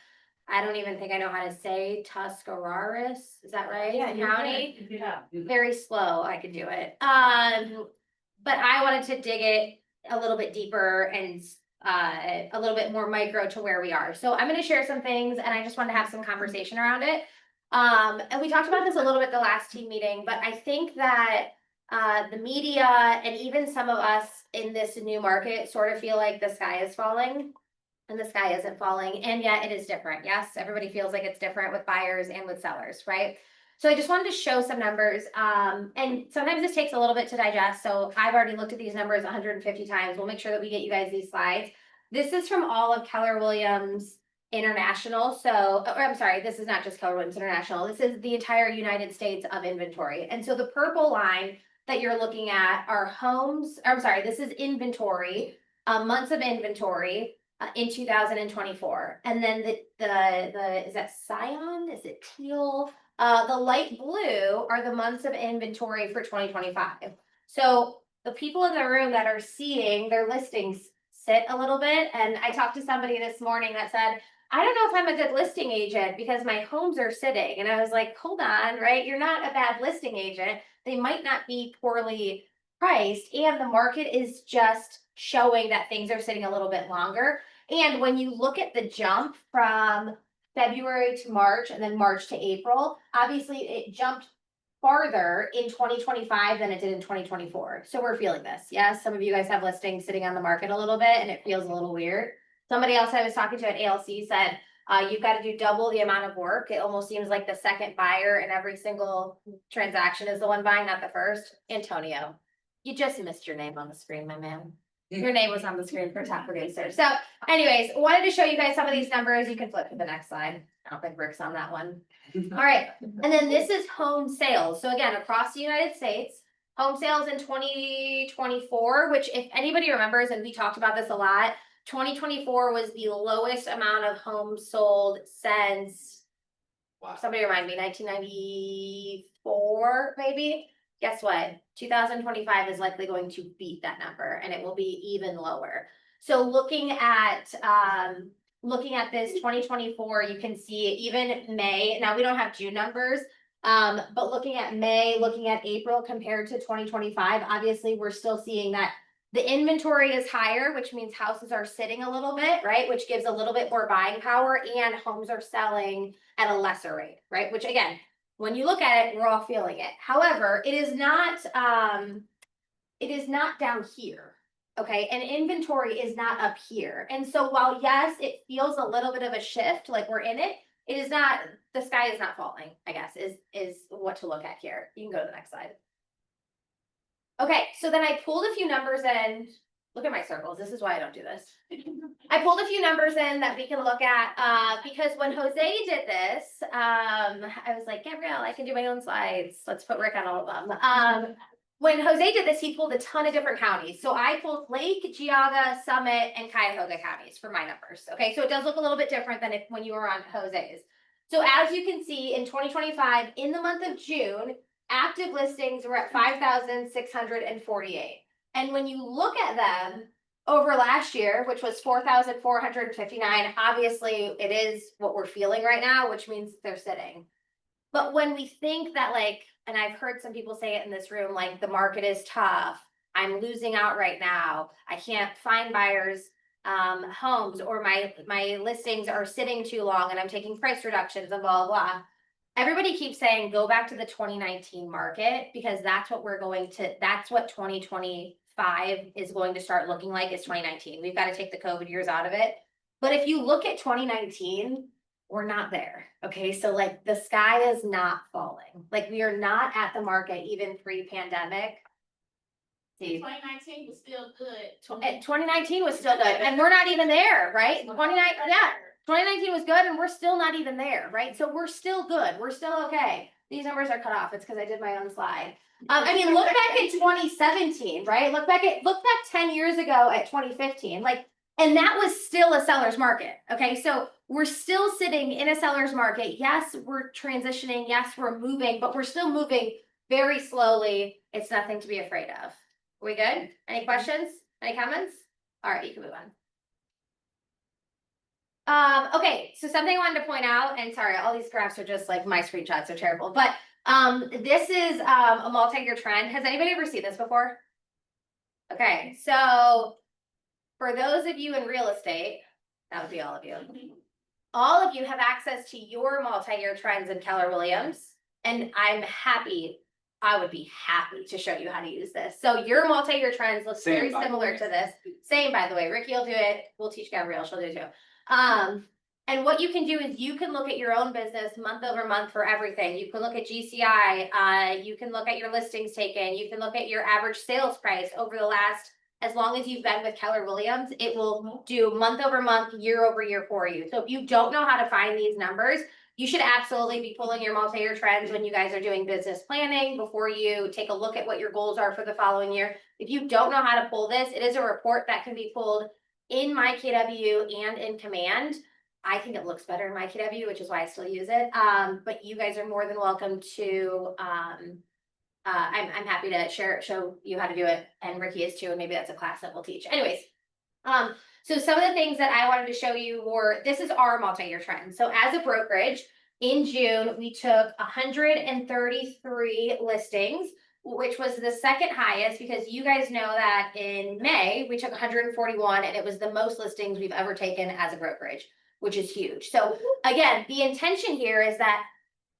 I don't even think I know how to say Tuscarawas. Is that right? County. Yeah. Very slow. I could do it. But I wanted to dig it a little bit deeper and a little bit more micro to where we are. So I'm going to share some things and I just want to have some conversation around it. And we talked about this a little bit the last team meeting, but I think that the media and even some of us in this new market sort of feel like the sky is falling. And the sky isn't falling, and yet it is different. Yes, everybody feels like it's different with buyers and with sellers, right? So I just wanted to show some numbers. And sometimes this takes a little bit to digest. So I've already looked at these numbers 150 times. We'll make sure that we get you guys these slides. This is from all of Keller Williams International. So, or I'm sorry, this is not just Keller Williams International. This is the entire United States of inventory. And so the purple line that you're looking at are homes, or I'm sorry, this is inventory, months of inventory. In 2024, and then the is that cyan? Is it teal? The light blue are the months of inventory for 2025. So the people in the room that are seeing their listings sit a little bit, and I talked to somebody this morning that said, I don't know if I'm a good listing agent because my homes are sitting, and I was like, hold on, right? You're not a bad listing agent. They might not be poorly priced, and the market is just showing that things are sitting a little bit longer. And when you look at the jump from February to March and then March to April, obviously it jumped farther in 2025 than it did in 2024. So we're feeling this. Yes, some of you guys have listings sitting on the market a little bit and it feels a little weird. Somebody else I was talking to at ALC said, you've got to do double the amount of work. It almost seems like the second buyer in every single transaction is the one buying, not the first. Antonio, you just missed your name on the screen, my man. Your name was on the screen for top producer. So anyways, wanted to show you guys some of these numbers. You can flip to the next slide. I don't think Rick's on that one. All right. And then this is home sales. So again, across the United States, home sales in 2024, which if anybody remembers, and we talked about this a lot, 2024 was the lowest amount of homes sold since, somebody remind me, 1994, maybe? Guess what? 2025 is likely going to beat that number and it will be even lower. So looking at this 2024, you can see even May, now we don't have June numbers, But looking at May, looking at April compared to 2025, obviously, we're still seeing that the inventory is higher, which means houses are sitting a little bit, right? Which gives a little bit more buying power, and homes are selling at a lesser rate, right? Which again, when you look at it, we're all feeling it. However, it is not down here. Okay, and inventory is not up here. And so while yes, it feels a little bit of a shift, like we're in it, it is not, the sky is not falling, I guess, is what to look at here. You can go to the next slide. Okay, so then I pulled a few numbers in. Look at my circles. This is why I don't do this. I pulled a few numbers in that we can look at, because when Jose did this, I was like, Gabrielle, I can do my own slides. Let's put Rick on all of them. When Jose did this, he pulled a ton of different counties. So I pulled Lake, Geauga, Summit, and Cuyahoga counties for my numbers. Okay, so it does look a little bit different than if when you were on Jose's. So as you can see, in 2025, in the month of June, active listings were at 5,648. And when you look at them over last year, which was 4,459, obviously it is what we're feeling right now, which means they're sitting. But when we think that like, and I've heard some people say it in this room, like the market is tough, I'm losing out right now, I can't find buyers, homes, or my listings are sitting too long and I'm taking price reductions and blah, blah, blah. Everybody keeps saying, go back to the 2019 market, because that's what that's what 2025 is going to start looking like, is 2019. We've got to take the COVID years out of it. But if you look at 2019, we're not there. Okay, so like the sky is not falling. Like we are not at the market even pre-pandemic. See, 2019 was still good. 2019 was still good, and we're not even there, right? 2019 was good, and we're still not even there, right? So we're still good. We're still okay. These numbers are cut off. It's because I did my own slide. I mean, look back at 2017, right? Look back 10 years ago at 2015, like, and that was still a seller's market. Okay, so we're still sitting in a seller's market. Yes, we're transitioning. Yes, we're moving, but we're still moving very slowly. It's nothing to be afraid of. Are we good? Any questions? Any comments? All right, you can move on. Okay, so something I wanted to point out, and sorry, all these graphs are just like my screenshots are terrible, but this is a multi-year trend. Has anybody ever seen this before? Okay, so for those of you in real estate, that would be all of you. All of you have access to your multi-year trends in Keller Williams, and I would be happy to show you how to use this. So your multi-year trends looks Same, very by the similar way. to this. Same, by the way. Ricky will do it. We'll teach Gabrielle. She'll do it too. And what you can do is you can look at your own business month over month for everything. You can look at GCI. You can look at your listings taken. You can look at your average sales price over the last, as long as you've been with Keller Williams, it will do month over month, year over year for you. So if you don't know how to find these numbers, you should absolutely be pulling your multi-year trends when you guys are doing business planning before you take a look at what your goals are for the following year. If you don't know how to pull this, it is a report that can be pulled in MyKW and in Command. I think it looks better in MyKW, which is why I still use it. But you guys are more than welcome to, I'm happy to show you how to do it, and Ricky is too, and maybe that's a class that we'll teach. Anyways, so some of the things that I wanted to show you were, this is our multi-year trend. So as a brokerage, in June, we took 133 listings, which was the second highest, because you guys know that in May, we took 141, and it was the most listings we've ever taken as a brokerage, which is huge. So again, the intention here is that,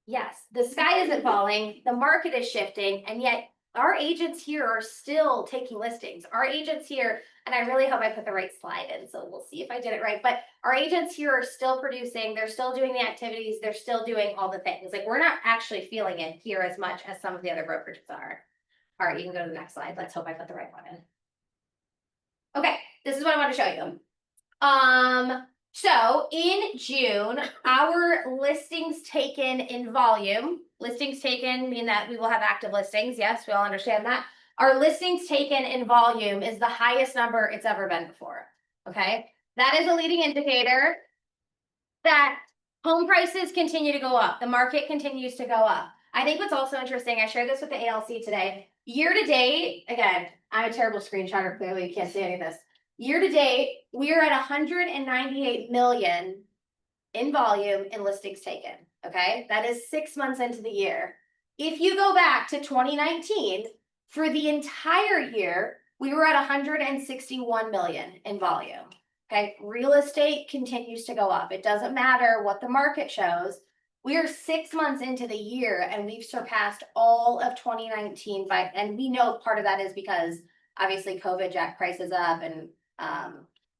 yes, the sky isn't falling, the market is shifting, and yet our agents here are still taking listings. Our agents here, and I really hope I put the right slide in, so we'll see if I did it right, but our agents here are still producing, they're still doing the activities, they're still doing all the things. Like, we're not actually feeling it here as much as some of the other brokerages are. All right, you can go to the next slide. Let's hope I put the right one in. Okay, this is what I want to show you. So in June, our listings taken in volume, listings taken mean that we will have active listings. Yes, we all understand that. Our listings taken in volume is the highest number it's ever been before. Okay, that is a leading indicator that home prices continue to go up. The market continues to go up. I think what's also interesting, I shared this with the ALC today. Year to date, again, I'm a terrible screenshotter, clearly you can't see any of this. Year to date, we are at 198 million in volume in listings taken. Okay, that is 6 months into the year. If you go back to 2019, for the entire year, we were at 161 million in volume. Okay, real estate continues to go up. It doesn't matter what the market shows. We are 6 months into the year and we've surpassed all of 2019 and we know part of that is because obviously COVID jacked prices up and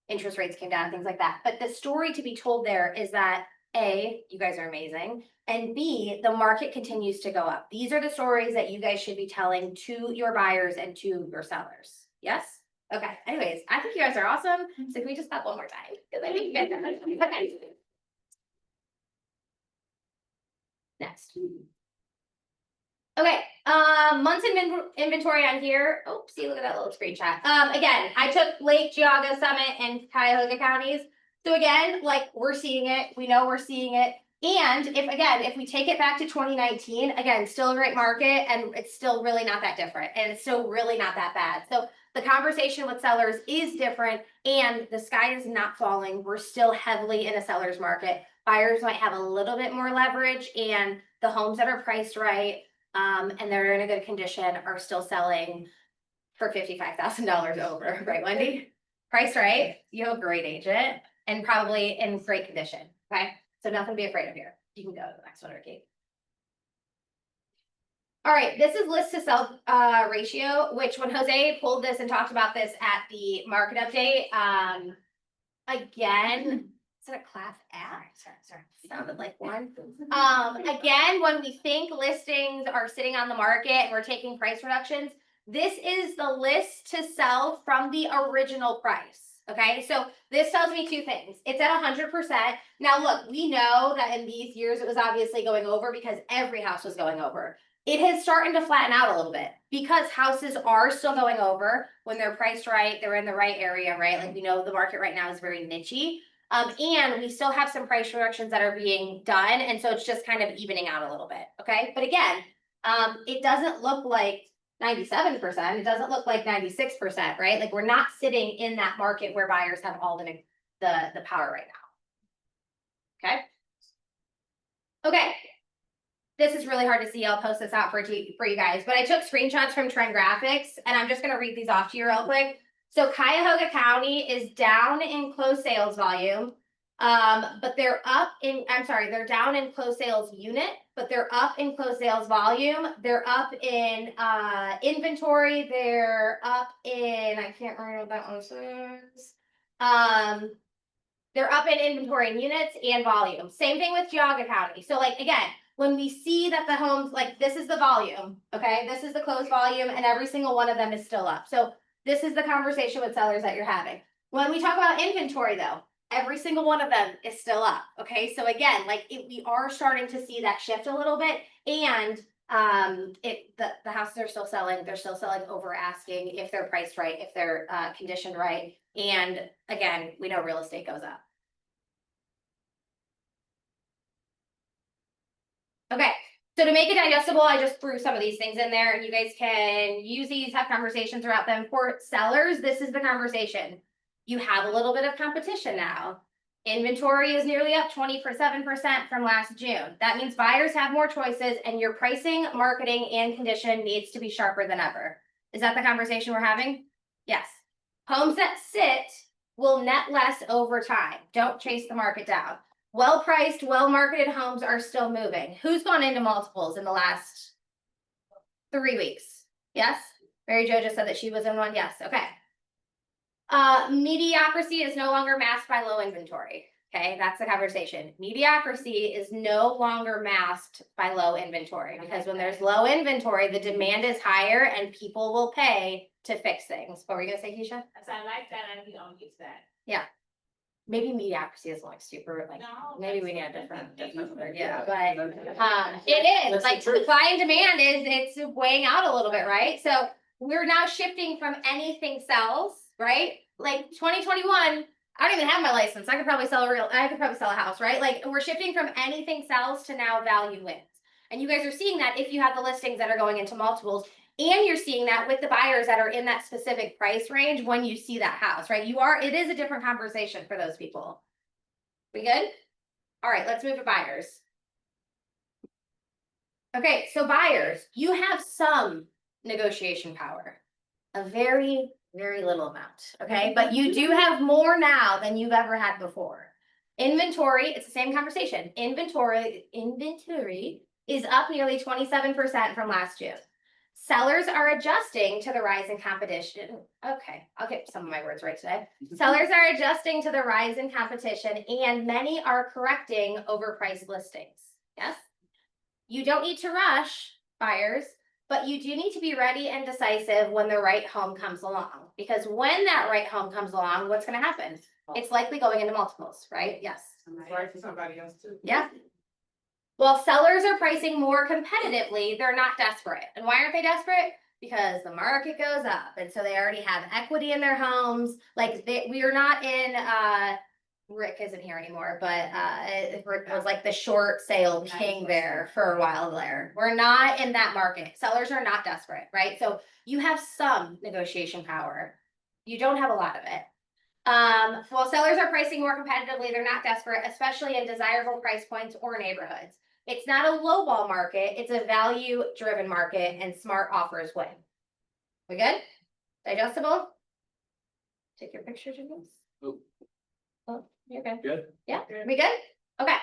interest rates came down and things like that. But the story to be told there is that A, you guys are amazing, and B, the market continues to go up. These are the stories that you guys should be telling to your buyers and to your sellers. Yes? Okay, anyways, I think you guys are awesome. So can we just stop one more time? Because I think you guys are awesome. Okay. Next. Okay, months in inventory on here. Oh, see, look at that little screenshot. Again, I took Lake Geauga Summit and Cuyahoga counties. So again, like we're seeing it, we know we're seeing it. And if we take it back to 2019, again, still a great market and it's still really not that different and it's still really not that bad. So the conversation with sellers is different and the sky is not falling. We're still heavily in a seller's market. Buyers might have a little bit more leverage and the homes that are priced right and they're in a good condition are still selling for $55,000 over, right, Wendy? Priced right, you have a great agent and probably in great condition, okay? So nothing to be afraid of here. You can go to the next one, Ricky. All right, this is list to sell ratio, which when Jose pulled this and talked about this at the market update, again, is it a class act? Sorry, sounded like one. Again, when we think listings are sitting on the market and we're taking price reductions, this is the list to sell from the original price. Okay, so this tells me two things. It's at 100%. Now look, we know that in these years it was obviously going over because every house was going over. It has started to flatten out a little bit because houses are still going over when they're priced right, they're in the right area, right? Like we know the market right now is very niche-y. And we still have some price reductions that are being done. And so it's just kind of evening out a little bit. Okay, but again, it doesn't look like 97%, it doesn't look like 96%, right? Like we're not sitting in that market where buyers have all the power right now. Okay. Okay. This is really hard to see. I'll post this out for you guys, but I took screenshots from Trend Graphics and I'm just going to read these off to you real quick. So Cuyahoga County is down in closed sales volume. But they're they're down in closed sales unit, but they're up in closed sales volume. They're up in inventory. They're up in, I can't remember what that one says. They're up in inventory and units and volume. Same thing with Geauga County. So like, again, when we see that the homes, like this is the volume, okay? This is the closed volume and every single one of them is still up. So this is the conversation with sellers that you're having. When we talk about inventory though, every single one of them is still up. Okay. So again, like we are starting to see that shift a little bit and the houses are still selling. They're still selling over asking if they're priced right, if they're conditioned right. And again, we know real estate goes up. Okay. So to make it digestible, I just threw some of these things in there and you guys can use these, have conversations throughout them. For sellers, this is the conversation. You have a little bit of competition now. Inventory is nearly up 27% from last June. That means buyers have more choices and your pricing, marketing, and condition needs to be sharper than ever. Is that the conversation we're having? Yes. Homes that sit will net less over time. Don't chase the market down. Well-priced, well-marketed homes are still moving. Who's gone into multiples in the last 3 weeks? Yes? Mary Jo just said that she was in one. Yes. Okay. Mediocrity is no longer masked by low inventory. Okay, that's the conversation. Mediocrity is no longer masked by low inventory because when there's low inventory, the demand is higher and people will pay to fix things. What were you gonna say, Keisha? So I like that and we don't use that. Yeah. Maybe mediocrity is like super, like, No, maybe we need a different word, yeah, but, That's it is, the like, truth. supply and demand it's weighing out a little bit, right? So we're now shifting from anything sells, right? Like 2021, I don't even have my license. I could probably sell a house, right? Like we're shifting from anything sells to now value wins. And you guys are seeing that if you have the listings that are going into multiples and you're seeing that with the buyers that are in that specific price range when you see that house, right? It is a different conversation for those people. We good? All right, let's move to buyers. Okay, so buyers, you have some negotiation power. A very, very little amount, okay? But you do have more now than you've ever had before. Inventory, it's the same conversation. Inventory is up nearly 27% from last year. Sellers are adjusting to the rise in competition. Okay, I'll get some of my words right today. Sellers are adjusting to the rise in competition and many are correcting overpriced listings. Yes? You don't need to rush, buyers, but you do need to be ready and decisive when the right home comes along. Because when that right home comes along, what's gonna happen? It's likely going into multiples, right? Yes. Right for somebody else too. Yeah. While sellers are pricing more competitively, they're not desperate. And why aren't they desperate? Because the market goes up. And so they already have equity in their homes. Like we are not in, Rick isn't here anymore, but Rick was like the short sale king there for a while there. We're not in that market. Sellers are not desperate, right? So you have some negotiation power. You don't have a lot of it. While sellers are pricing more competitively, they're not desperate, especially in desirable price points or neighborhoods. It's not a lowball market, it's a value-driven market and smart offers win. We good? Digestible? Take your picture, James. Oh, you're good. Good. Yeah, we good? Okay.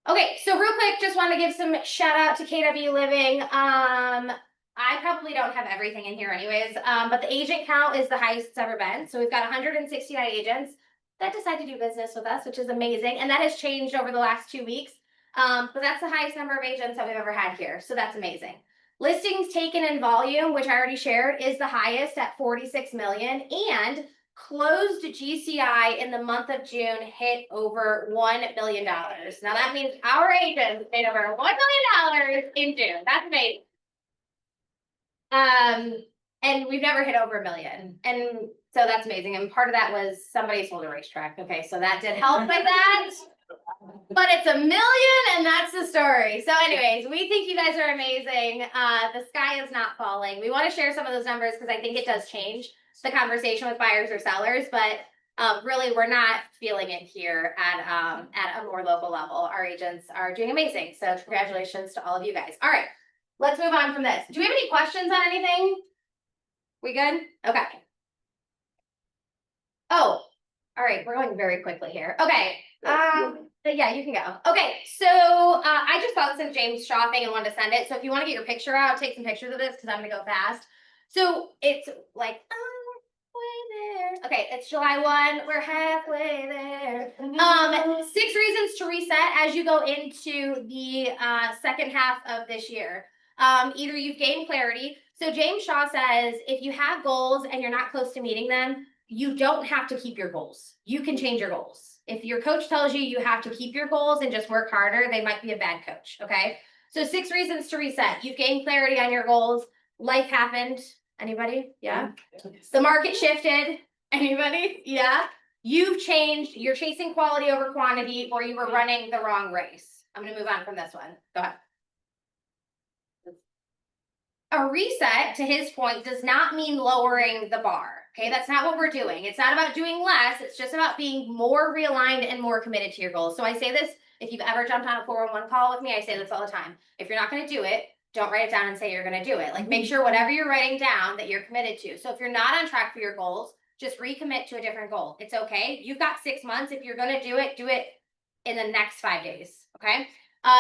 Okay, so real quick, just want to give some shout out to KW Living. I probably don't have everything in here anyways, but the agent count is the highest it's ever been. So we've got 169 agents that decide to do business with us, which is amazing. And that has changed over the last 2 weeks. But that's the highest number of agents that we've ever had here. So that's amazing. Listings taken in volume, which I already shared, is the highest at 46 million, and closed GCI in the month of June hit over $1 million. Now that means our agents made over $1 million in June. That's amazing. And we've never hit over 1 million. And so that's amazing. And part of that was somebody sold a racetrack. Okay, so that did help with that. But it's 1 million and that's the story. So anyways, we think you guys are amazing. The sky is not falling. We want to share some of those numbers because I think it does change the conversation with buyers or sellers, but really we're not feeling it here at a more local level. Our agents are doing amazing. So congratulations to all of you guys. All right, let's move on from this. Do we have any questions on anything? We good? Okay. Oh, all right, we're going very quickly here. Okay. But yeah, you can go. Okay, so I just thought since James shopping and wanted to send it. So if you want to get your picture out, take some pictures of this because I'm gonna go fast. So it's like halfway there. Okay, it's July 1. We're halfway there. 6 reasons to reset as you go into the second half of this year. Either you've gained clarity. So James Shaw says if you have goals and you're not close to meeting them, you don't have to keep your goals. You can change your goals. If your coach tells you you have to keep your goals and just work harder, they might be a bad coach, okay? So 6 reasons to reset. You've gained clarity on your goals. Life happened. Anybody? Yeah. The market shifted. Anybody? Yeah. You've changed. You're chasing quality over quantity, or you were running the wrong race. I'm going to move on from this one. Go ahead. A reset, to his point, does not mean lowering the bar. Okay, that's not what we're doing. It's not about doing less. It's just about being more realigned and more committed to your goals. So I say this, if you've ever jumped on a 411 call with me, I say this all the time. If you're not going to do it, don't write it down and say you're going to do it. Like make sure whatever you're writing down that you're committed to. So if you're not on track for your goals, just recommit to a different goal. It's okay. You've got 6 months. If you're going to do it in the next 5 days. Okay.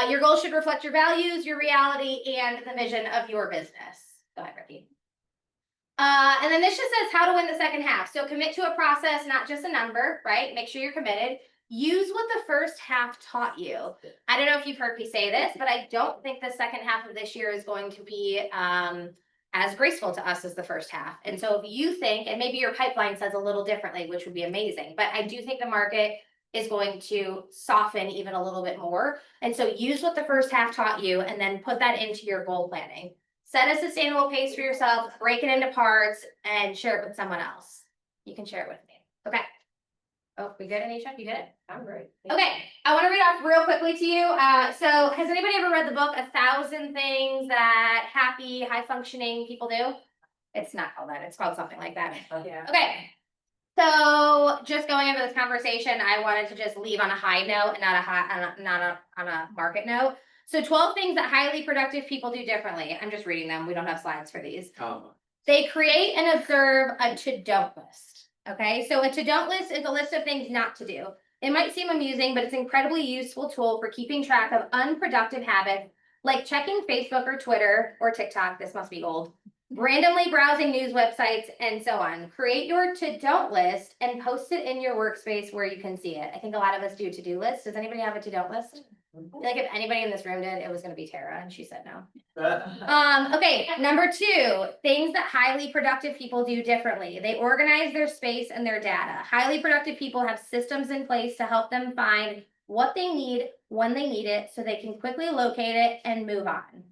Your goals should reflect your values, your reality, and the vision of your business. Go ahead, Ricky. And then this just says how to win the second half. So commit to a process, not just a number, right? Make sure you're committed. Use what the first half taught you. I don't know if you've heard me say this, but I don't think the second half of this year is going to be as graceful to us as the first half. And so if you think, and maybe your pipeline says a little differently, which would be amazing, but I do think the market is going to soften even a little bit more. And so use what the first half taught you and then put that into your goal planning. Set a sustainable pace for yourself, break it into parts, and share it with someone else. You can share it with me. Okay. Oh, we good, Anisha? You good? I'm great. Okay, I want to read off real quickly to you. So has anybody ever read the book 1,000 Things That Happy, High-Functioning People Do? It's not called that. It's called something like that. Yeah. Okay. So just going into this conversation, I wanted to just leave on a high note and not on a market note. So 12 things that highly productive people do differently. I'm just reading them. We don't have slides for these. Oh, They create and observe a to-don't list. Okay, so a to-don't list is a list of things not to do. It might seem amusing, but it's an incredibly useful tool for keeping track of unproductive habits like checking Facebook or Twitter or TikTok. This must be old. Randomly browsing news websites and so on. Create your to-don't list and post it in your workspace where you can see it. I think a lot of us do to-do lists. Does anybody have a to-don't list? I feel like if anybody in this room did, it was gonna be Tara, and she said no. Okay, number 2, things that highly productive people do differently. They organize their space and their data. Highly productive people have systems in place to help them find what they need when they need it, so they can quickly locate it and move on.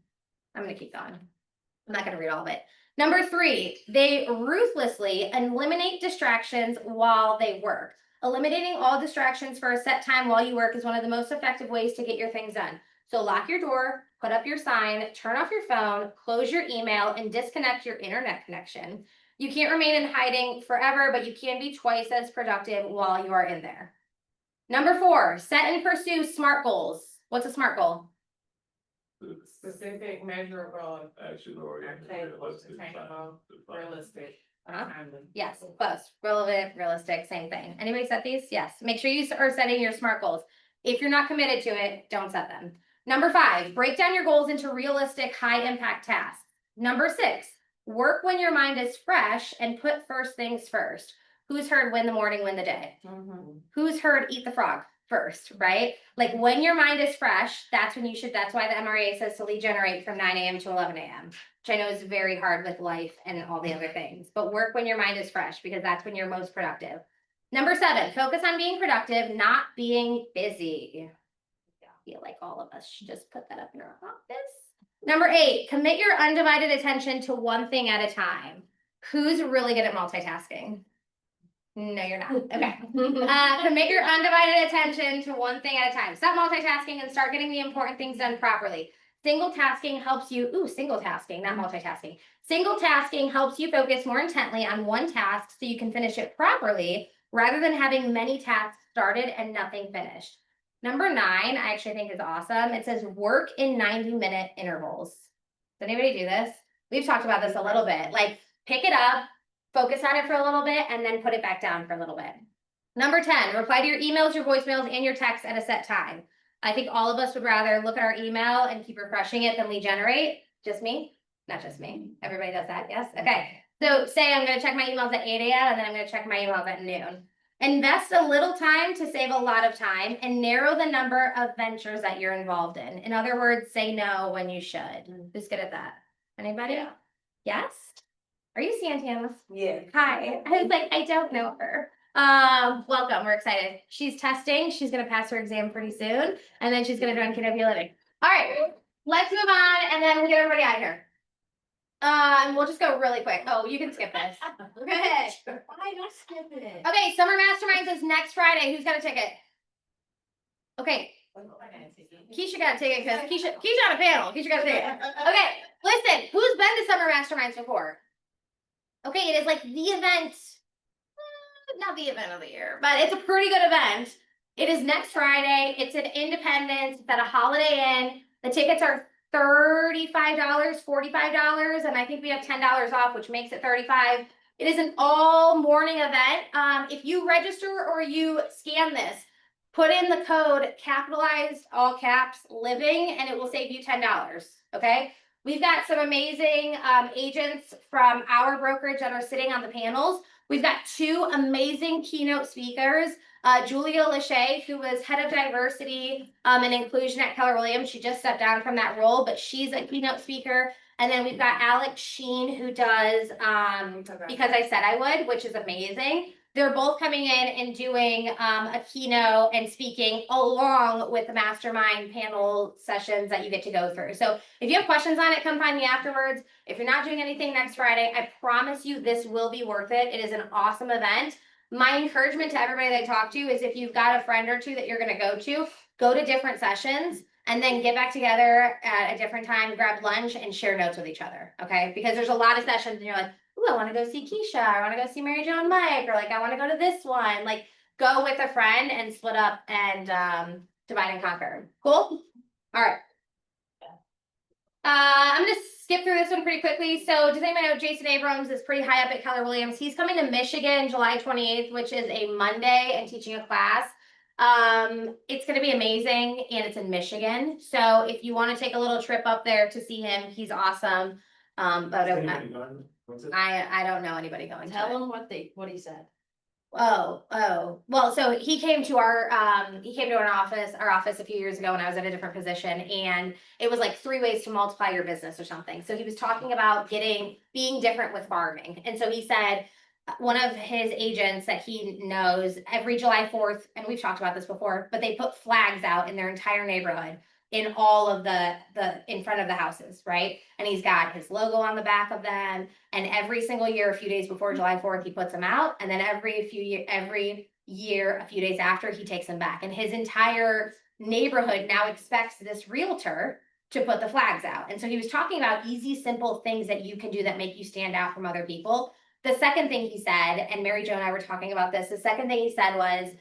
I'm gonna keep going. I'm not gonna read all of it. Number 3, they ruthlessly eliminate distractions while they work. Eliminating all distractions for a set time while you work is one of the most effective ways to get your things done. So lock your door, put up your sign, turn off your phone, close your email, and disconnect your internet connection. You can't remain in hiding forever, but you can be twice as productive while you are in there. Number 4, set and pursue SMART goals. What's a SMART goal? Specific, measurable, Action oriented. attainable, realistic. timely. Yes, close, relevant, realistic, same thing. Anybody set these? Yes, make sure you are setting your SMART goals. If you're not committed to it, don't set them. Number 5, break down your goals into realistic, high impact tasks. Number 6, work when your mind is fresh and put first things first. Who's heard win the morning, win the day? Who's heard eat the frog first, right? Like when your mind is fresh, that's when you should, that's why the MRA says to lead generate from 9 a.m. to 11 a.m. Which I know is very hard with life and all the other things, but work when your mind is fresh because that's when you're most productive. Number 7, focus on being productive, not being busy. I feel like all of us should just put that up in our office. Number 8, commit your undivided attention to one thing at a time. Who's really good at multitasking? No, you're not. Okay. Commit your undivided attention to one thing at a time. Stop multitasking and start getting the important things done properly. Single tasking helps you, single tasking, not multitasking. Single tasking helps you focus more intently on one task so you can finish it properly rather than having many tasks started and nothing finished. Number 9, I actually think is awesome. It says work in 90-minute intervals. Does anybody do this? We've talked about this a little bit. Like pick it up, focus on it for a little bit, and then put it back down for a little bit. Number 10, reply to your emails, your voicemails, and your texts at a set time. I think all of us would rather look at our email and keep refreshing it than lead generate. Just me? Not just me. Everybody does that, yes? Okay. So say I'm going to check my emails at 8 a.m. and then I'm going to check my emails at noon. Invest a little time to save a lot of time and narrow the number of ventures that you're involved in. In other words, say no when you should. Who's good at that? Anybody? Yeah. Yes? Are you Santiana? Yeah. Hi. I was like, I don't know her. Welcome. We're excited. She's testing. She's gonna pass her exam pretty soon, and then she's gonna join Canopy Living. All right, let's move on, and then we'll get everybody out of here. We'll just go really quick. Oh, you can skip this. Go ahead. Why don't skip it? Okay, Summer Masterminds is next Friday. Who's got a ticket? Okay, Keisha got a ticket because Keisha on a panel. Keisha got a ticket. Okay, listen. Who's been to Summer Masterminds before? Okay, it is like the event. Not the event of the year, but it's a pretty good event. It is next Friday. It's at Independence. It's at a Holiday Inn. The tickets are $35, $45, and I think we have $10 off, which makes it $35. It is an all morning event. If you register or you scan this, put in the code capitalized, all caps, living, and it will save you $10. Okay. We've got some amazing agents from our brokerage that are sitting on the panels. We've got 2 amazing keynote speakers. Julia Lachey, who was head of diversity and inclusion at Keller Williams. She just stepped down from that role, but she's a keynote speaker. And then we've got Alex Sheen, who does Because I Said I Would, which is amazing. They're both coming in and doing a keynote and speaking along with the mastermind panel sessions that you get to go through. So if you have questions on it, come find me afterwards. If you're not doing anything next Friday, I promise you this will be worth it. It is an awesome event. My encouragement to everybody that I talk to is if you've got a friend or 2 that you're going to go to different sessions and then get back together at a different time, grab lunch and share notes with each other. Okay. Because there's a lot of sessions and you're like, ooh, I want to go see Keisha. I want to go see Mary Jo and Mike, or like, I want to go to this one. Like, go with a friend and split up and divide and conquer. Cool? All right. I'm gonna skip through this one pretty quickly. So does anybody know Jason Abrams is pretty high up at Keller Williams? He's coming to Michigan July 28th, which is a Monday, and teaching a class. It's gonna be amazing, and it's in Michigan. So if you want to take a little trip up there to see him, he's awesome. But Is anybody going? What's it? I don't know anybody going to it. Tell them what he said. Oh, well, so he came to our office a few years ago when I was at a different position, and it was like 3 ways to multiply your business or something. So he was talking about being different with farming. And so he said, one of his agents that he knows every July 4th, and we've talked about this before, but they put flags out in their entire neighborhood in all of the in front of the houses, right? And he's got his logo on the back of them. And every single year, a few days before July 4th, he puts them out. And then every year, a few days after, he takes them back. And his entire neighborhood now expects this realtor to put the flags out. And so he was talking about easy, simple things that you can do that make you stand out from other people. The second thing he said, and Mary Jo and I were talking about this, the second thing he said was,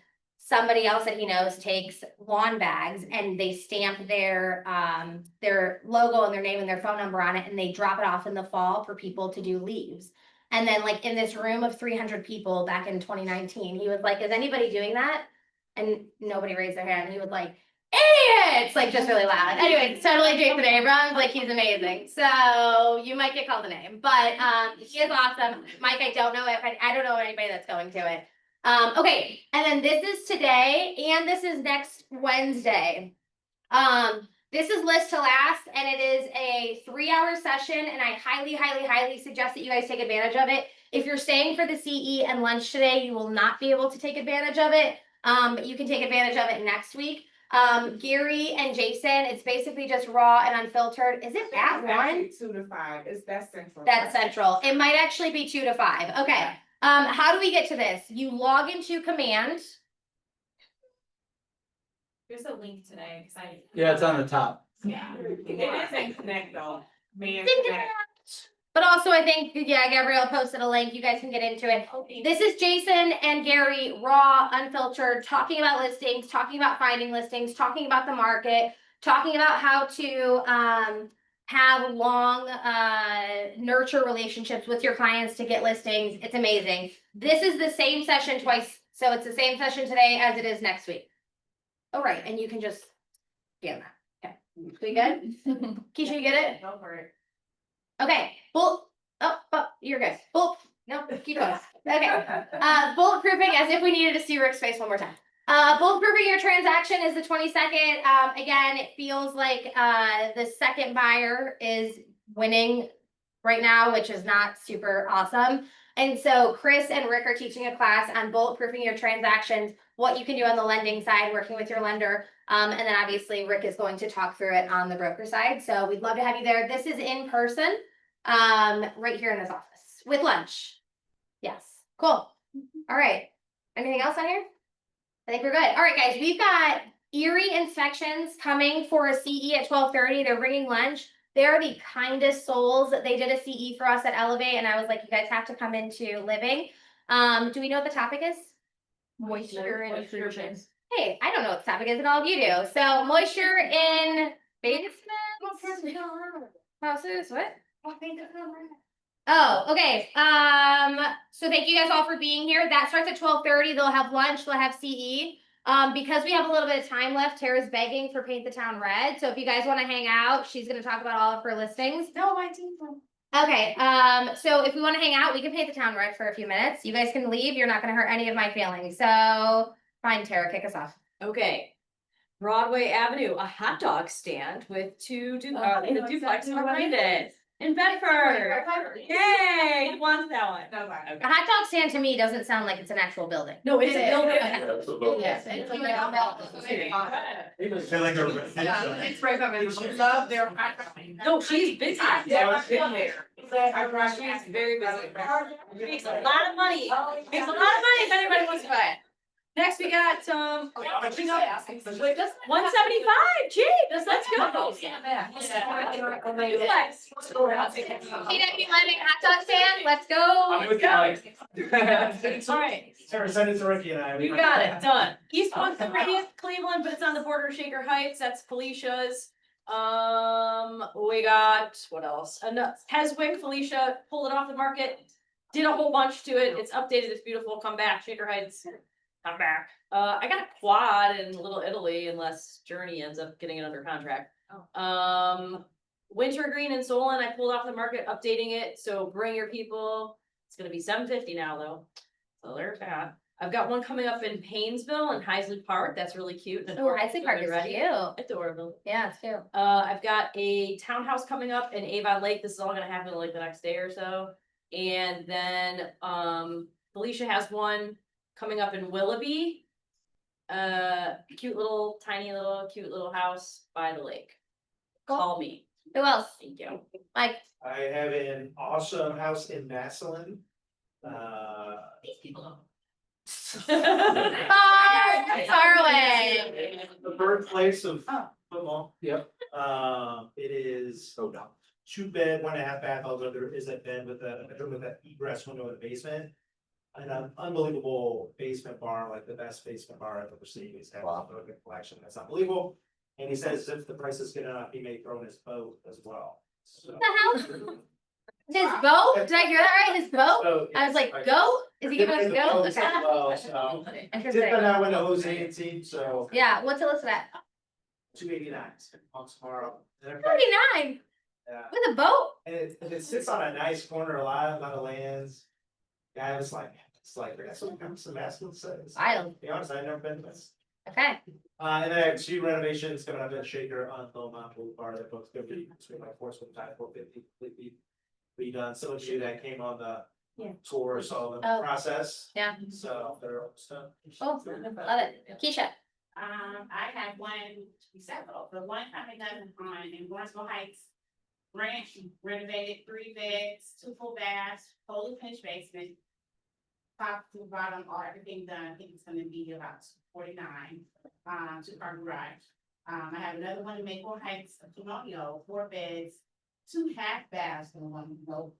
somebody else that he knows takes lawn bags and they stamp their logo and their name and their phone number on it, and they drop it off in the fall for people to do leaves. And then like in this room of 300 people back in 2019, he was like, is anybody doing that? And nobody raised their hand. He was like, idiots, like just really loud. Anyway, totally Jason Abrams, like he's amazing. So you might get called a name, but he is awesome. Mike, I don't know anybody that's going to it. Okay, and then this is today, and this is next Wednesday. This is List to Last, and it is a 3-hour session, and I highly suggest that you guys take advantage of it. If you're staying for the CE and lunch today, you will not be able to take advantage of it. But you can take advantage of it next week. Gary and Jason, it's basically just raw and unfiltered. Is it that one? 2 to 5, is that central? That's central. It might actually be 2 to 5. Okay. How do we get to this? You log into Command. There's a link today, cause I. Yeah, it's on the top. Yeah, it is in Connect though. Man, But also I think, yeah, Gabrielle posted a link. You guys can get into it. This is Jason and Gary, raw, unfiltered, talking about listings, talking about finding listings, talking about the market, talking about how to have long nurture relationships with your clients to get listings. It's amazing. This is the same session twice. So it's the same session today as it is next week. Oh, right. And you can just scan that. Okay. We good? Keisha, you get it? Go for it. Okay. Well, oh, you're good. Well, no, keep going. Okay. Bulletproofing, as if we needed to see Rick's face one more time. Bulletproofing your transaction is the 22nd. Again, it feels like the second buyer is winning right now, which is not super awesome. And so Chris and Rick are teaching a class on bulletproofing your transactions, what you can do on the lending side, working with your lender. And then obviously Rick is going to talk through it on the broker side. So we'd love to have you there. This is in person, right here in this office with lunch. Yes, cool. All right. Anything else on here? I think we're good. All right, guys, we've got Erie Inspections coming for a CE at 12:30. They're bringing lunch. They're the kindest souls. They did a CE for us at Elevate, and I was like, you guys have to come into living. Do we know what the topic is? Moisture and intrusion. Hey, I don't know what the topic is, and all of you do. So moisture in basements. Houses, what? Oh, okay. So thank you guys all for being here. That starts at 12:30. They'll have lunch, they'll have CE. Because we have a little bit of time left, Tara's begging for Paint the Town Red. So if you guys want to hang out, she's gonna talk about all of her listings. No, my team's on. Okay, so if we want to hang out, we can paint the town red for a few minutes. You guys can leave. You're not gonna hurt any of my feelings. So fine, Tara, kick us off. Okay. Broadway Avenue, a hot dog stand with two duplex behind it. In Bedford. Yay, who wants that one? No, fine. A hot dog stand to me doesn't sound like it's an actual building. No, it's a building. Yes. They like a residential. It's right up in, love their. No, she's busy. I've never been there. She's very busy. Makes a lot of money. Makes a lot of money if anybody wants to buy it. Next, we got, 175, gee, let's go. TW Living hot dog stand, let's go. All right, Sarah, send it to Ricky and I. we got it, done. East 130th, Cleveland, but it's on the border of Shaker Heights, that's Felicia's. We got, what else? Heswick, Felicia pulled it off the market, did a whole bunch to it. It's updated, it's beautiful. Come back, Shaker Heights. Come back. I got a quad in Little Italy unless Journey ends up getting it under contract. Wintergreen and Solon, I pulled off the market, updating it, so bring your people. It's gonna be $750 now though. So there's that. I've got one coming up in Paynesville and Heisley Park. That's really cute. Oh, Heisley Park is cute. Adorable. Yeah, it's cute. I've got a townhouse coming up in Avon Lake. This is all gonna happen like the next day or so. And then, Felicia has one coming up in Willoughby. Cute little, tiny little, cute little house by the lake. Call me. Who else? Thank you. Mike. I have an awesome house in Massillon. These people don't. Far away. The birthplace of Oh. football. Yep. It is Oh, no. 2 bed, 1.5 bath, although there is a bed with a bedroom with an egress window in the basement. An unbelievable basement bar, like the best basement bar I've ever seen. He's had a good collection. That's unbelievable. And he says if the price is good enough, he may throw in his boat as well. So. What the hell? His boat? Did I hear that right? His boat? So, I was like, yes, go? Is he giving us Dipping go? the boats as well, so. Interesting. Dipping out with a Jose and team, so Yeah, what's it listed at? 289 on tomorrow. And if- 39 Yeah, with a boat? and it sits on a nice corner, a lot of lands. Yeah, it's like, that's what comes to Massillon says. Wild. To be honest, I've never been to this. Okay. And then I have 2 renovations coming up at Shaker on Beaumont Boulevard, that both gonna be between my force with time 450 completely redone. Some of you that came on the Yeah. tour saw the Oh. process, Yeah. so they're almost done. Oh, love it. Keisha. I have several, the one coming up on in Barnesville Heights. Ranch renovated 3 beds, 2 full baths, fully finished basement. Top to bottom, all everything done, I think it's gonna be about 49, 2-car garage. I have another one in Maple Heights, Colonial, 4 beds, 2 half baths and 1,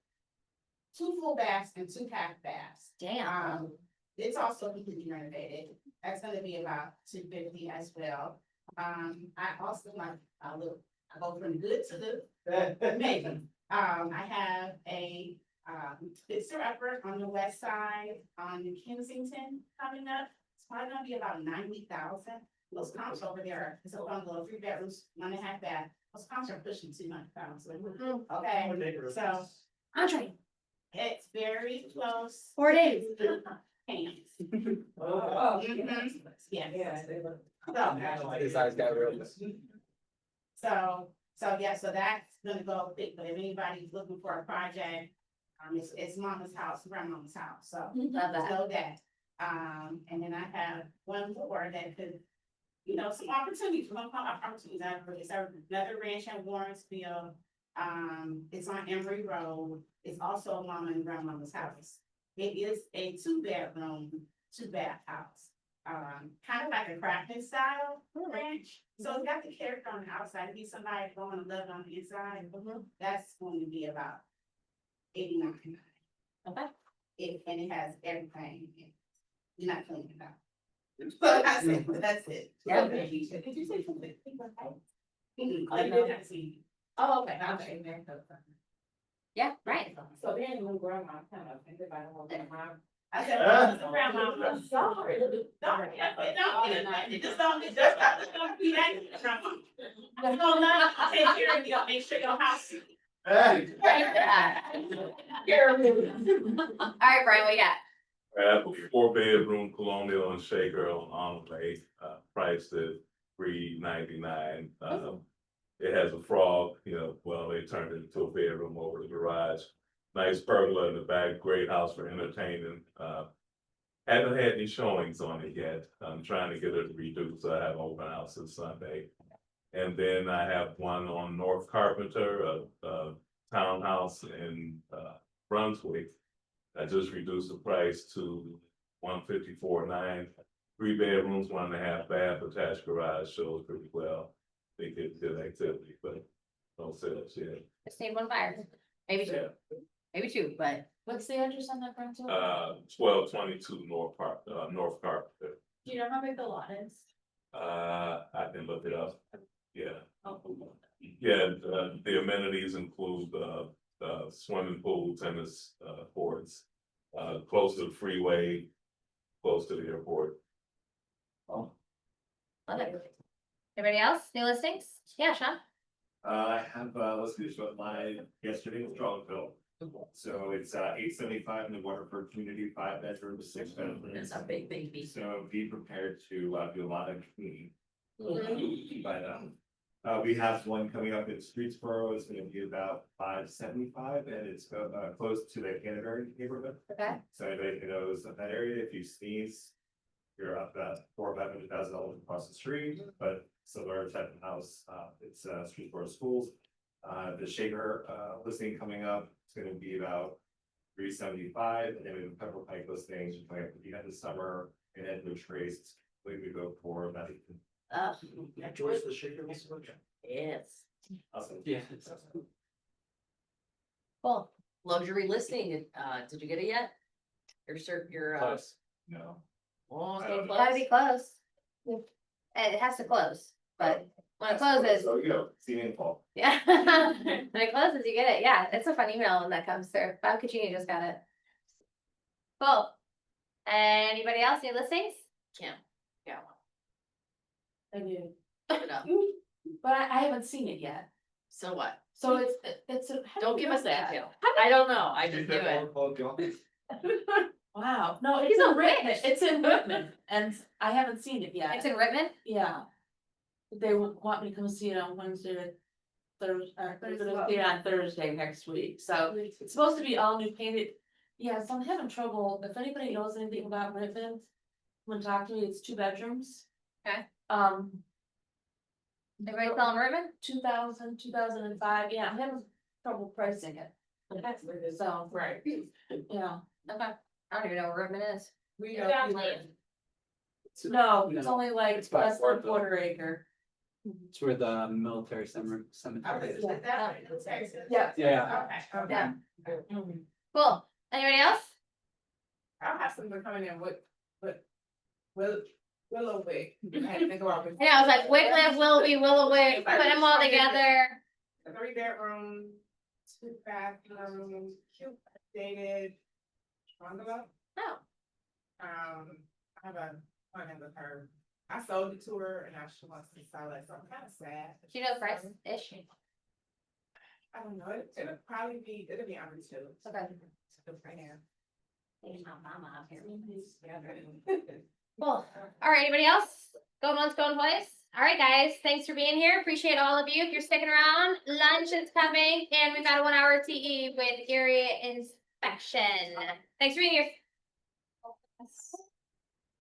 2 full baths and 2 half baths. Damn. It's also completely renovated. That's gonna be about $250 as well. I also like I go from good to the amazing. I have a fixer upper on the west side on Kensington coming up. It's probably gonna be about 90,000. Those comps over there, it's a bungalow, 3 bedrooms, 1.5 bath. Those comps are pushing 200,000. Okay, so Andre. it's very close. 4 days. Hands. Oh. Yes. His eyes got real. So that's gonna go big, but if anybody's looking for a project, it's mama's house, grandmama's house, so. Love that. Know that, and then I have one more that could, some opportunities, we're gonna call opportunities, it's another ranch in Warrensville. It's on Emory Road, it's also mama and grandmama's house. It is a 2-bedroom, 2-bath house. Kind of like a crafting style ranch. So it's got the character on the outside, be somebody going to love on the inside. That's going to be about 89. Okay. And it has everything. You're not cleaning it out. So that's it. Yeah. Did you say something? I didn't see. Oh, okay. Yeah, right. So then when grandma kind of think about it, grandma. I said, well, grandma, I'm sorry. Don't be that, grandma. I'm gonna take care of you, make sure your house. All right, Brian, what you got? I have a 4-bedroom colonial in Shaker on Arnold Lake, priced at $399. It has a frog, well, they turned it into a bedroom over the garage. Nice pergola in the back, great house for entertaining. Haven't had any showings on it yet. I'm trying to get it reduced, so I have open house this Sunday. And then I have one on North Carpenter, a townhouse in Brunswick. I just reduced the price to $154.9. 3 bedrooms, 1.5 bath, attached garage, shows pretty well. Think it's good activity, but no sales yet. Just need 1 buyer. Maybe 2. Maybe 2, but. What's the address on that front door? 1222 North Carpenter. Do you know how big the lot is? I can look it up. Yeah. Oh, Yeah, the amenities include, swimming pool, tennis, courts, close to the freeway, close to the airport. Love it. Anybody else? New listings? Yeah, Sean? I have, listeners about my yesterday in Strongville. So it's 875 in the Waterford community, 5 bedrooms, 6 bedrooms. It's a big baby. So be prepared to do a lot of cleaning. But we have one coming up in Streetsboro. It's gonna be about 575 and it's close to the Canterbury neighborhood. Okay. So anybody who knows that area, if you sneeze, you're up about $400,000 or $500,000 across the street, but similar type of house. It's Streetsboro Schools. The Shaker listing coming up, it's gonna be about 375, and then we have a Pepper Pike listing coming up at the end of summer, and Edward Trace, we would go for about. George the Shaker. Yes. Awesome. Yeah. Cool. Luxury listing, did you get it yet? Your Close. No. Oh, I so don't know. Gotta be close. It has to close, but when it closes, So, you know, see me in fall. yeah. When it closes, you get it. Yeah, it's a fun email when that comes through. Bob Cucini just got it. Cool. Anybody else need listings? Kim. Yeah. I do, Give it up. but I haven't seen it yet. So what? So it's a. how do Don't you give know us that? detail. I don't know. I just do it. Wow, no, He's it's a in Whitman, witch. it's in Whitman, and I haven't seen it yet. It's in Rittman? Yeah. They want me to come see it on Wednesday, Thursday, they're gonna see it on Thursday next week, so it's supposed to be all new painted. Yeah, so I'm having trouble, if anybody knows anything about Rittman, come and talk to me, it's 2 bedrooms. Okay. Everybody selling Rittman? 2005, yeah, I'm having trouble pricing it. So, Right. yeah. Okay. I don't even know where Rittman is. We Yeah. No, it's only like It's about less than a 4 quarter acre. It's where the military cemetery. Yeah. Yeah. Okay. Yeah. Cool. Anybody else? I'll have something coming in Willow Way. I had to think about it. Yeah, I was like Wycliffe, Willoughby, Willowwick, put them all together. 3-bedroom, 2-bathroom, cute, dated. Bungalow. Oh. I have a plan with her. I sold it to her and now she wants to sell it, so I'm kind of sad. She knows price, is she? I don't know, it'll probably be, it'll be under 2. Okay. Right now. Cool. All right, anybody else? Going once, going twice? All right, guys, thanks for being here. Appreciate all of you. If you're sticking around, lunch is coming and we've got a 1-hour TE with area inspection. Thanks for being here.